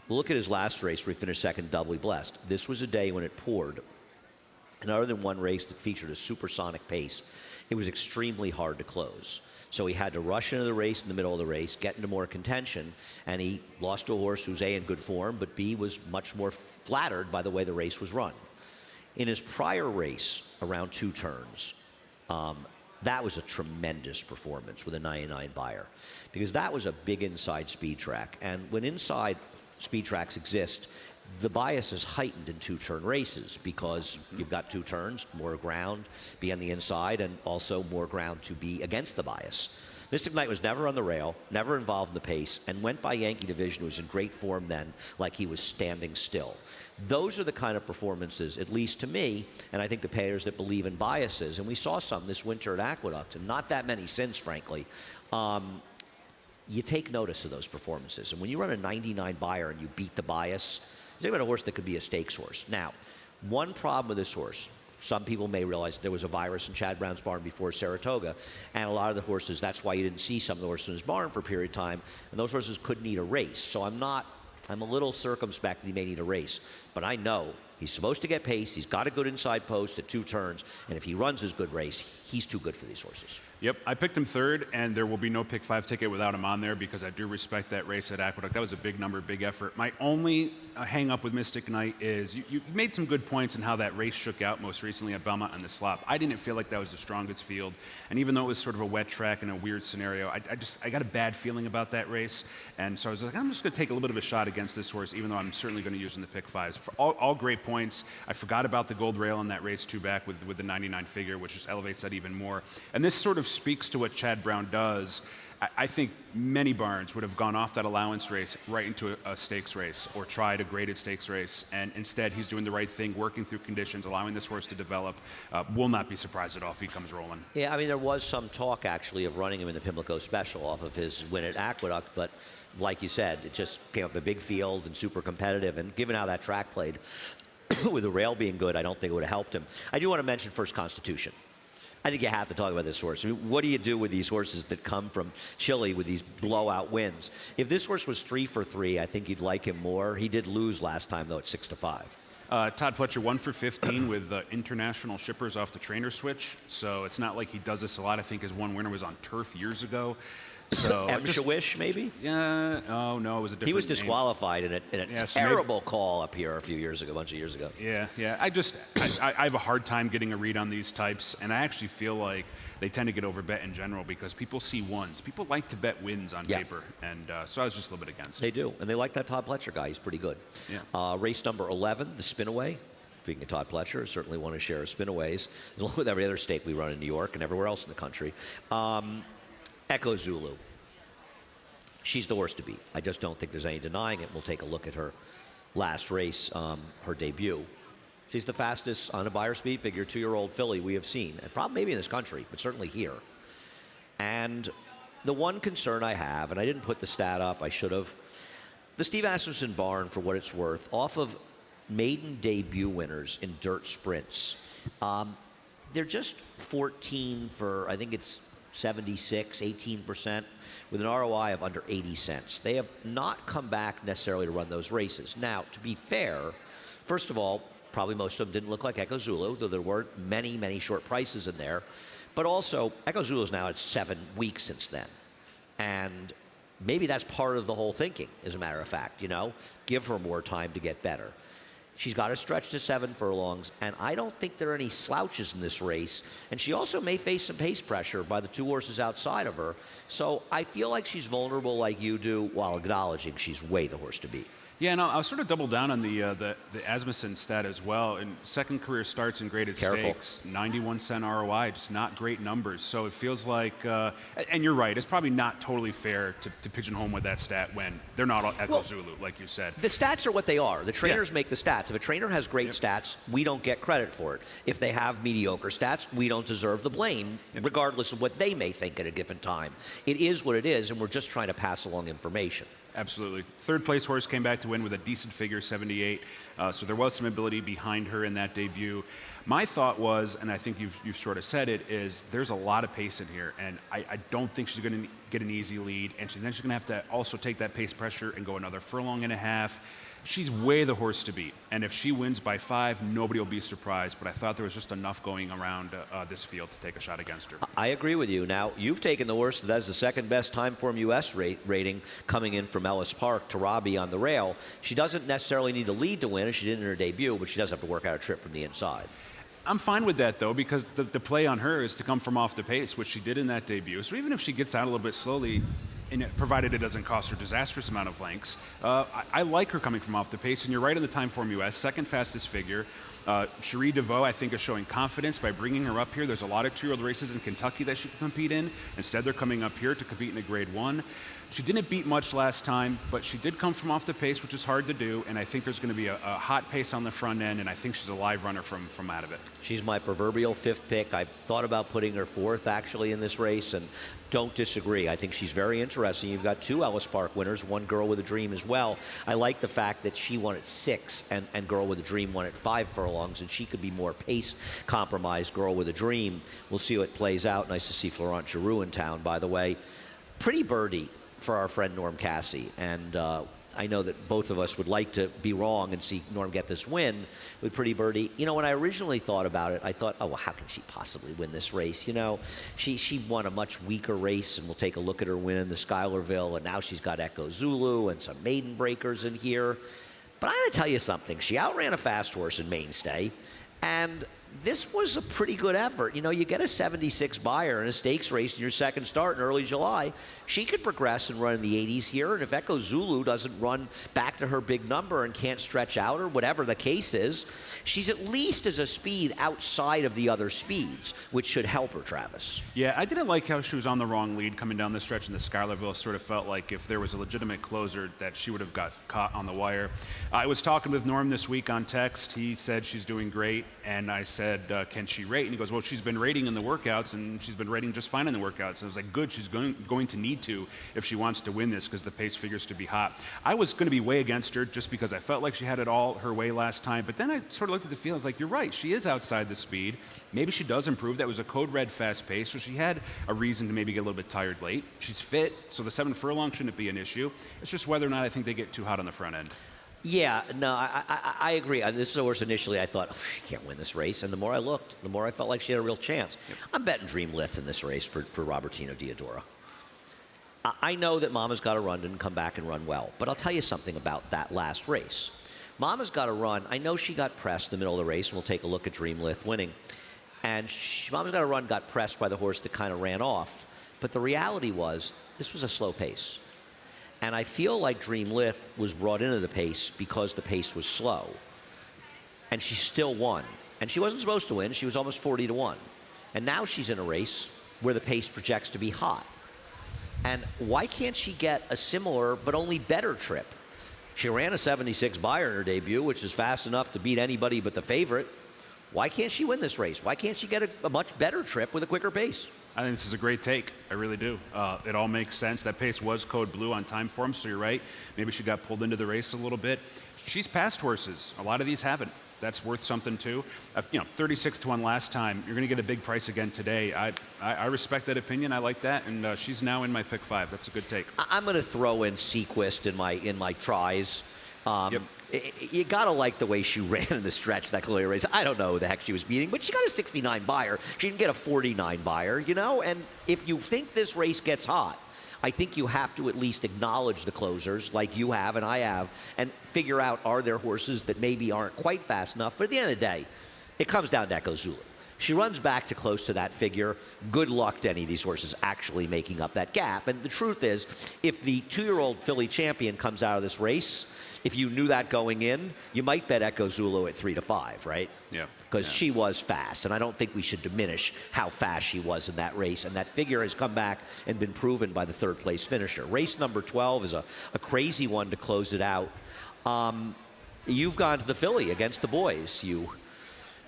look at his last race where he finished second, doubly blessed. This was a day when it poured. And other than one race that featured a supersonic pace, it was extremely hard to close. So he had to rush into the race in the middle of the race, get into more contention, and he lost to a horse who's A, in good form, but B, was much more flattered by the way the race was run. In his prior race, around 2 turns, that was a tremendous performance with a 99 Buyer, because that was a big inside speed track. And when inside speed tracks exist, the bias is heightened in 2-turn races because you've got 2 turns, more ground, be on the inside, and also more ground to be against the bias. Mystic Knight was never on the rail, never involved in the pace, and went by Yankee Division, who was in great form then, like he was standing still. Those are the kind of performances, at least to me, and I think the payers that believe in biases, and we saw some this winter at Aqueduct, and not that many since, frankly, you take notice of those performances. And when you run a 99 Buyer and you beat the bias, you're talking about a horse that could be a stakes horse. Now, one problem with this horse, some people may realize there was a virus in Chad Brown's barn before Saratoga, and a lot of the horses, that's why you didn't see some of the horses in his barn for a period of time, and those horses could need a race. So I'm a little circumspect that he may need a race, but I know he's supposed to get pace, he's got a good inside post at 2 turns, and if he runs his good race, he's too good for these horses. Yep, I picked him third, and there will be no pick 5 ticket without him on there because I do respect that race at Aqueduct. That was a big number, big effort. My only hang up with Mystic Knight is you made some good points in how that race shook out most recently at Belmont on the slop. I didn't feel like that was the strongest field, and even though it was sort of a wet track and a weird scenario, I got a bad feeling about that race, and so I was like, I'm just going to take a little bit of a shot against this horse, even though I'm certainly going to use in the pick 5s. For all great points. I forgot about the gold rail in that race 2 back with the 99 figure, which just elevates that even more. And this sort of speaks to what Chad Brown does. I think many barns would have gone off that allowance race right into a stakes race or tried a graded stakes race, and instead he's doing the right thing, working through conditions, allowing this horse to develop. Will not be surprised at all if he comes rolling. Yeah, I mean, there was some talk actually of running him in the Pimlico Special off of his win at Aqueduct, but like you said, it just came up a big field and super competitive, and given how that track played, with the rail being good, I don't think it would have helped him. I do want to mention First Constitution. I think you have to talk about this horse. I mean, what do you do with these horses that come from Chile with these blowout wins? If this horse was 3 for 3, I think you'd like him more. He did lose last time, though, at 6 to 5. Todd Pletcher 1 for 15 with international shippers off the trainer switch. So it's not like he does this a lot. I think his one winner was on turf years ago. So Shawish, maybe? Yeah. Oh no, it was a different. He was name. disqualified in a terrible call up here a bunch of years ago. Yeah. I have a hard time getting a read on these types, and I actually feel like they tend to get overbet in general because people see ones. People like to bet wins on paper, and so I was just a little bit against it. They do, and they like that Todd Pletcher guy. He's pretty good. Yeah. Race number 11, the Spinaway. Speaking of Todd Pletcher, I certainly want to share his Spinaways, along with every other stake we run in New York and everywhere else in the country. Echo Zulu. She's the horse to beat. I just don't think there's any denying it. We'll take a look at her last race, her debut. She's the fastest on a Beyer speed figure 2-year-old filly we have seen, and probably maybe in this country, but certainly here. And the one concern I have, and I didn't put the stat up, I should have, the Steve Asmussen barn, for what it's worth, off of maiden debut winners in dirt sprints, they're just 14 for, I think it's 76, 18%, with an ROI of under 80 cents. They have not come back necessarily to run those races. Now, to be fair, first of all, probably most of them didn't look like Echo Zulu, though there were many, many short prices in there. But also, Echo Zulu's now at 7 weeks since then. And maybe that's part of the whole thinking, as a matter of fact, you know? Give her more time to get better. She's got to stretch to 7 furlongs, and I don't think there are any slouches in this race. And she also may face some pace pressure by the 2 horses outside of her. So I feel like she's vulnerable like you do, while acknowledging she's way the horse to beat. Yeah, no, I'll sort of double down on the Asmussen stat as well. In second career starts in graded stakes, 91 cent ROI, just not great numbers. So it feels like, and you're right, it's probably not totally fair to pigeonhole with that stat when they're not all Echo Zulu, like you said. The stats are what they are. The trainers make the stats. If a trainer has great stats, we don't get credit for it. If they have mediocre stats, we don't deserve the blame, regardless of what they may think at a given time. It is what it is, and we're just trying to pass along information. Absolutely. Third place horse came back to win with a decent figure, 78. So there was some ability behind her in that debut. My thought was, and I think you've sort of said it, is there's a lot of pace in here, and I don't think she's going to get an easy lead, and then she's going to have to also take that pace pressure and go another furlong and a half. She's way the horse to beat, and if she wins by 5, nobody will be surprised, but I thought there was just enough going around this field to take a shot against her. I agree with you. Now, you've taken the horse that has the second best time form US rating coming in from Ellis Park to Robbie on the rail. She doesn't necessarily need to lead to win, as she did in her debut, but she does have to work out a trip from the inside. I'm fine with that, though, because the play on her is to come from off the pace, which she did in that debut. So even if she gets out a little bit slowly, provided it doesn't cost her a disastrous amount of lengths, I like her coming from off the pace. And you're right on the time form US, second fastest figure. Cherie DeVoe, I think, is showing confidence by bringing her up here. There's a lot of 2-year-old races in Kentucky that she can compete in. Instead, they're coming up here to compete in a Grade 1. She didn't beat much last time, but she did come from off the pace, which is hard to do, and I think there's going to be a hot pace on the front end, and I think she's a live runner from out of it. She's my proverbial 5th pick. I thought about putting her 4th, actually, in this race, and don't disagree. I think she's very interesting. You've got 2 Ellis Park winners, one Girl with a Dream as well. I like the fact that she won at 6, and Girl with a Dream won at 5 furlongs, and she could be more pace compromised. Girl with a Dream. We'll see how it plays out. Nice to see Florent Giroux in town, by the way. Pretty birdie for our friend Norm Cassie, and I know that both of us would like to be wrong and see Norm get this win with Pretty Birdie. You know, when I originally thought about it, I thought, oh, well, how can she possibly win this race? You know, she won a much weaker race, and we'll take a look at her win in the Schuylerville, and now she's got Echo Zulu and some maiden breakers in here. But I got to tell you something. She outran a fast horse in Mainstay, and this was a pretty good effort. You know, you get a 76 buyer in a stakes race in your second start in early July. She could progress and run in the 80s here, and if Echo Zulu doesn't run back to her big number and can't stretch out or whatever the case is, she's at least as a speed outside of the other speeds, which should help her, Travis. Yeah, I didn't like how she was on the wrong lead coming down the stretch in the Schuylerville. Sort of felt like if there was a legitimate closer that she would have got caught on the wire. I was talking with Norm this week on text. He said she's doing great, and I said, can she rate? And he goes, well, she's been rating in the workouts, and she's been rating just fine in the workouts. And I was like, good, she's going to need to if she wants to win this, because the pace figures to be hot. I was going to be way against her just because I felt like she had it all her way last time, but then I sort of looked at the field. I was like, you're right, she is outside the speed. Maybe she does improve. That was a code red fast pace, so she had a reason to maybe get a little bit tired late. She's fit, so the 7 furlong shouldn't be an issue. It's just whether or not I think they get too hot on the front end. Yeah, no, I agree. This is a horse initially I thought, oh, she can't win this race. And the more I looked, the more I felt like she had a real chance. Yep. I'm betting Dreamlift in this race for Robertino Diodoro. I know that Mama's Got to Run didn't come back and run well. But I'll tell you something about that last race. Mama's Got to Run, I know she got pressed in the middle of the race, and we'll take a look at Dreamlift winning. And Mama's Got to Run got pressed by the horse that kind of ran off. But the reality was, this was a slow pace. And I feel like Dreamlift was brought into the pace because the pace was slow. And she still won. And she wasn't supposed to win. She was almost 40-1. And now she's in a race where the pace projects to be hot. And why can't she get a similar but only better trip? She ran a 76 buyer in her debut, which is fast enough to beat anybody but the favorite. Why can't she win this race? Why can't she get a much better trip with a quicker pace? I think this is a great take. I really do. It all makes sense. That pace was code blue on time form, so you're right. Maybe she got pulled into the race a little bit. She's passed horses. A lot of these haven't. That's worth something too. 36-1 last time. You're going to get a big price again today. I respect that opinion. I like that, and she's now in my pick 5. That's a good take. I'm going to throw in Sequist in my tries. Yep. You got to like the way she ran in the stretch, that Caloria race. I don't know who the heck she was beating, but she got a 69 buyer. She didn't get a 49 buyer, you know? And if you think this race gets hot, I think you have to at least acknowledge the closers like you have and I have and figure out, are there horses that maybe aren't quite fast enough? But at the end of the day, it comes down to Echo Zulu. She runs back to close to that figure. Good luck to any of these horses actually making up that gap. And the truth is, if the 2-year-old filly champion comes out of this race, if you knew that going in, you might bet Echo Zulu at 3-5, right? Yeah. Because she was fast, and I don't think we should diminish how fast she was in that race. And that figure has come back and been proven by the 3rd place finisher. Race number 12 is a crazy one to close it out. You've gone to the filly against the boys.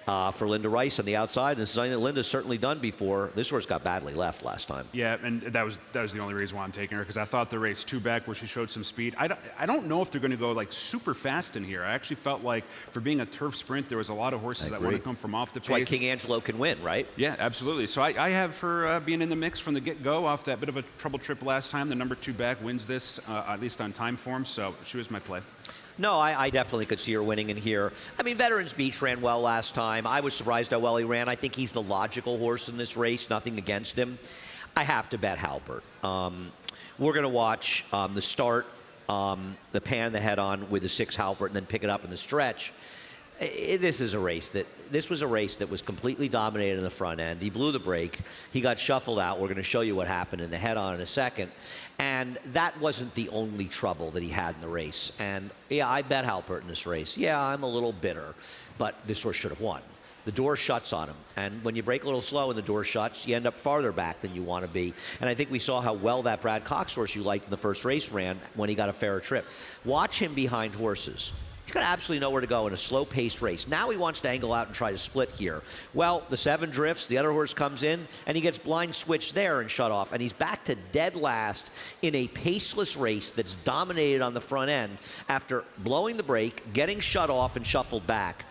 For Linda Rice on the outside. This is something that Linda's certainly done before. This horse got badly left last time. Yeah, and that was the only reason why I'm taking her, because I thought the race 2 back where she showed some speed. I don't know if they're going to go like super fast in here. I actually felt like for being a turf sprint, there was a lot of horses that want to come from off the pace. That's why King Angelo can win, right? Yeah, absolutely. So I have her being in the mix from the get-go off that bit of a trouble trip last time. The number 2 back wins this, at least on time form, so she was my play. No, I definitely could see her winning in here. I mean, Veterans Beach ran well last time. I was surprised how well he ran. I think he's the logical horse in this race, nothing against him. I have to bet Halpert. We're going to watch the start, the pan the head on with the 6 Halpert, and then pick it up in the stretch. This was a race that was completely dominated in the front end. He blew the brake. He got shuffled out. We're going to show you what happened in the head-on in a second. And that wasn't the only trouble that he had in the race. And, yeah, I bet Halpert in this race. Yeah, I'm a little bitter, but this horse should have won. The door shuts on him. And when you break a little slow and the door shuts, you end up farther back than you want to be. And I think we saw how well that Brad Cox horse you liked in the first race ran when he got a fairer trip. Watch him behind horses. He's got absolutely nowhere to go in a slow-paced race. Now he wants to angle out and try to split here. Well, the 7 drifts, the other horse comes in, and he gets blind switched there and shut off. And he's back to dead last in a paceless race that's dominated on the front end after blowing the brake, getting shut off and shuffled back.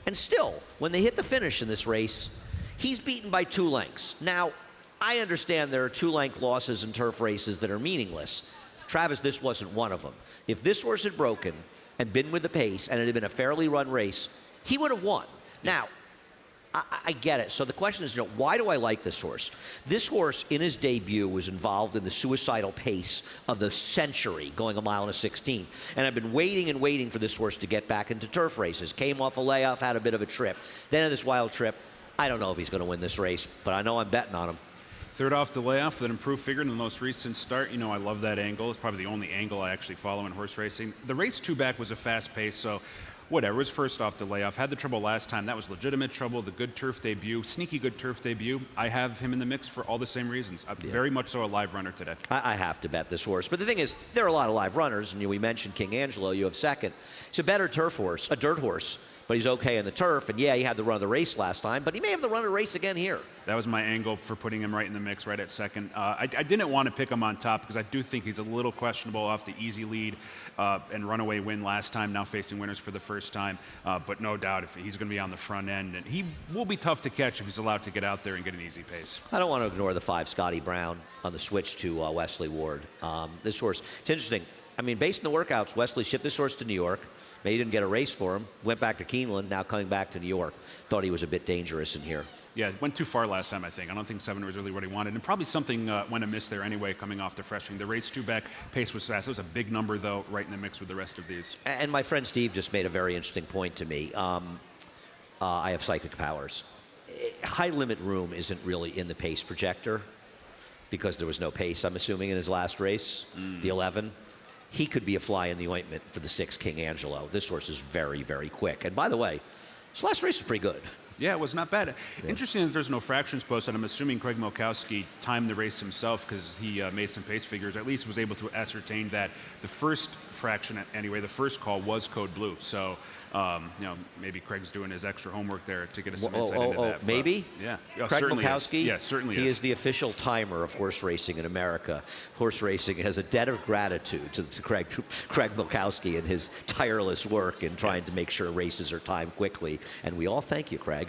And still, when they hit the finish in this race, he's beaten by 2 lengths. Now, I understand there are 2-length losses in turf races that are meaningless. Travis, this wasn't one of them. If this horse had broken and been with the pace and it had been a fairly run race, he would have won. Now, I get it. So the question is, why do I like this horse? This horse, in his debut, was involved in the suicidal pace of the century, going 1 mile and a 16. And I've been waiting and waiting for this horse to get back into turf races. Came off a layoff, had a bit of a trip. Then in this wild trip, I don't know if he's going to win this race, but I know I'm betting on him. Third off the layoff with an improved figure in the most recent start. You know, I love that angle. It's probably the only angle I actually follow in horse racing. The race 2 back was a fast pace, so whatever. It was first off the layoff. Had the trouble last time. That was legitimate trouble. The good turf debut, sneaky good turf debut. I have him in the mix for all the same reasons. I'm very much so a live runner today. I have to bet this horse. But the thing is, there are a lot of live runners, and we mentioned King Angelo. You have second. He's a better turf horse, a dirt horse, but he's okay in the turf. And yeah, he had the run of the race last time, but he may have the run of the race again here. That was my angle for putting him right in the mix, right at second. I didn't want to pick him on top because I do think he's a little questionable off the easy lead and runaway win last time, now facing winners for the first time. But no doubt if he's going to be on the front end, and he will be tough to catch if he's allowed to get out there and get an easy pace. I don't want to ignore the 5, Scotty Brown, on the switch to Wesley Ward. This horse, it's interesting. I mean, based on the workouts, Wesley shipped this horse to New York. Maybe he didn't get a race for him. Went back to Keeneland, now coming back to New York. Thought he was a bit dangerous in here. Yeah, went too far last time, I think. I don't think 7 was really what he wanted. And probably something went amiss there anyway, coming off the freshman. The race 2 back, pace was fast. It was a big number, though, right in the mix with the rest of these. And my friend Steve just made a very interesting point to me. I have psychic powers. High limit room isn't really in the pace projector because there was no pace, I'm assuming, in his last race, the 11. He could be a fly in the ointment for the 6, King Angelo. This horse is very, very quick. And by the way, his last race was pretty good. Yeah, it was not bad. Yeah. Interesting that there's no fractions posted. I'm assuming Craig Milkowski timed the race himself because he made some pace figures. At least was able to ascertain that the first fraction, anyway, the first call was code blue. So, maybe Craig's doing his extra homework there to get us some insight into that. Maybe? Yeah. Craig Milkowski? Yeah, certainly He is the official timer of horse racing in America. Horse racing has a debt of gratitude to Craig Milkowski and his tireless work in trying to make sure races are timed quickly. And we all thank you, Craig.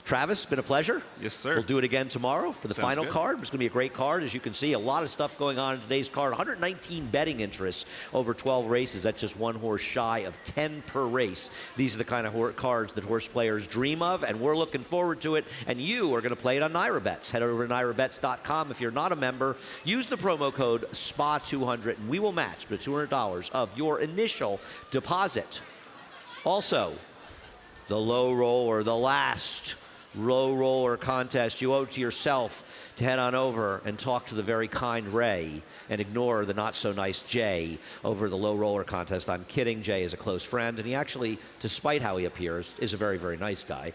Travis, been a pleasure. Yes, sir. We'll do it again tomorrow for the final card. It's going to be a great card. As you can see, a lot of stuff going on in today's card. 119 betting interests over 12 races. That's just one horse shy of 10 per race. These are the kind of cards that horse players dream of, and we're looking forward to it. And you are going to play it on NYRA Head over to NYRABets.com. If you're not a member, use the promo code SPA200, and we will match the $200 of your initial deposit. Also, the low roller, the last low roller contest. You owe it to yourself to head on over and talk to the very kind Ray and ignore the not so nice Jay over the low roller contest. I'm kidding. Jay is a close friend, and he actually, despite how he appears, is a very, very nice guy.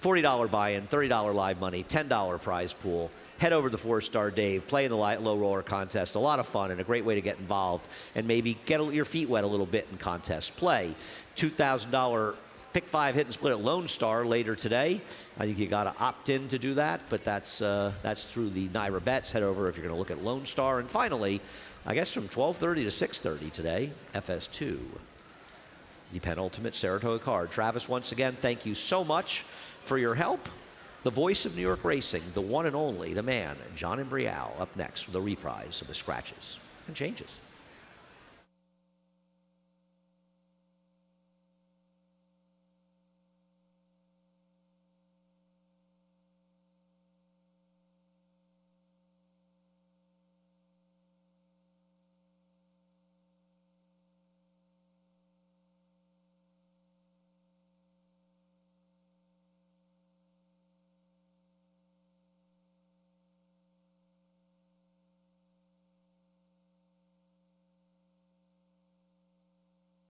$40 buy-in, $30 live money, $10 prize pool. Head over to the 4-Star Dave, play in the low roller contest. A lot of fun and a great way to get involved and maybe get your feet wet a little bit in contests. Play $2,000 Pick 5 hit and split at Lone Star later today. I think you got to opt in to do that, but that's through the NYRA Bets. Head over if you're going to look at Lone Star. And finally, I guess from 12:30 to 6:30 today, FS2, the penultimate Saratoga card. Travis, once again, thank you so much for your help. The voice of New York racing, the one and only, the man, John Imbrial, up next with a reprise of the scratches and changes.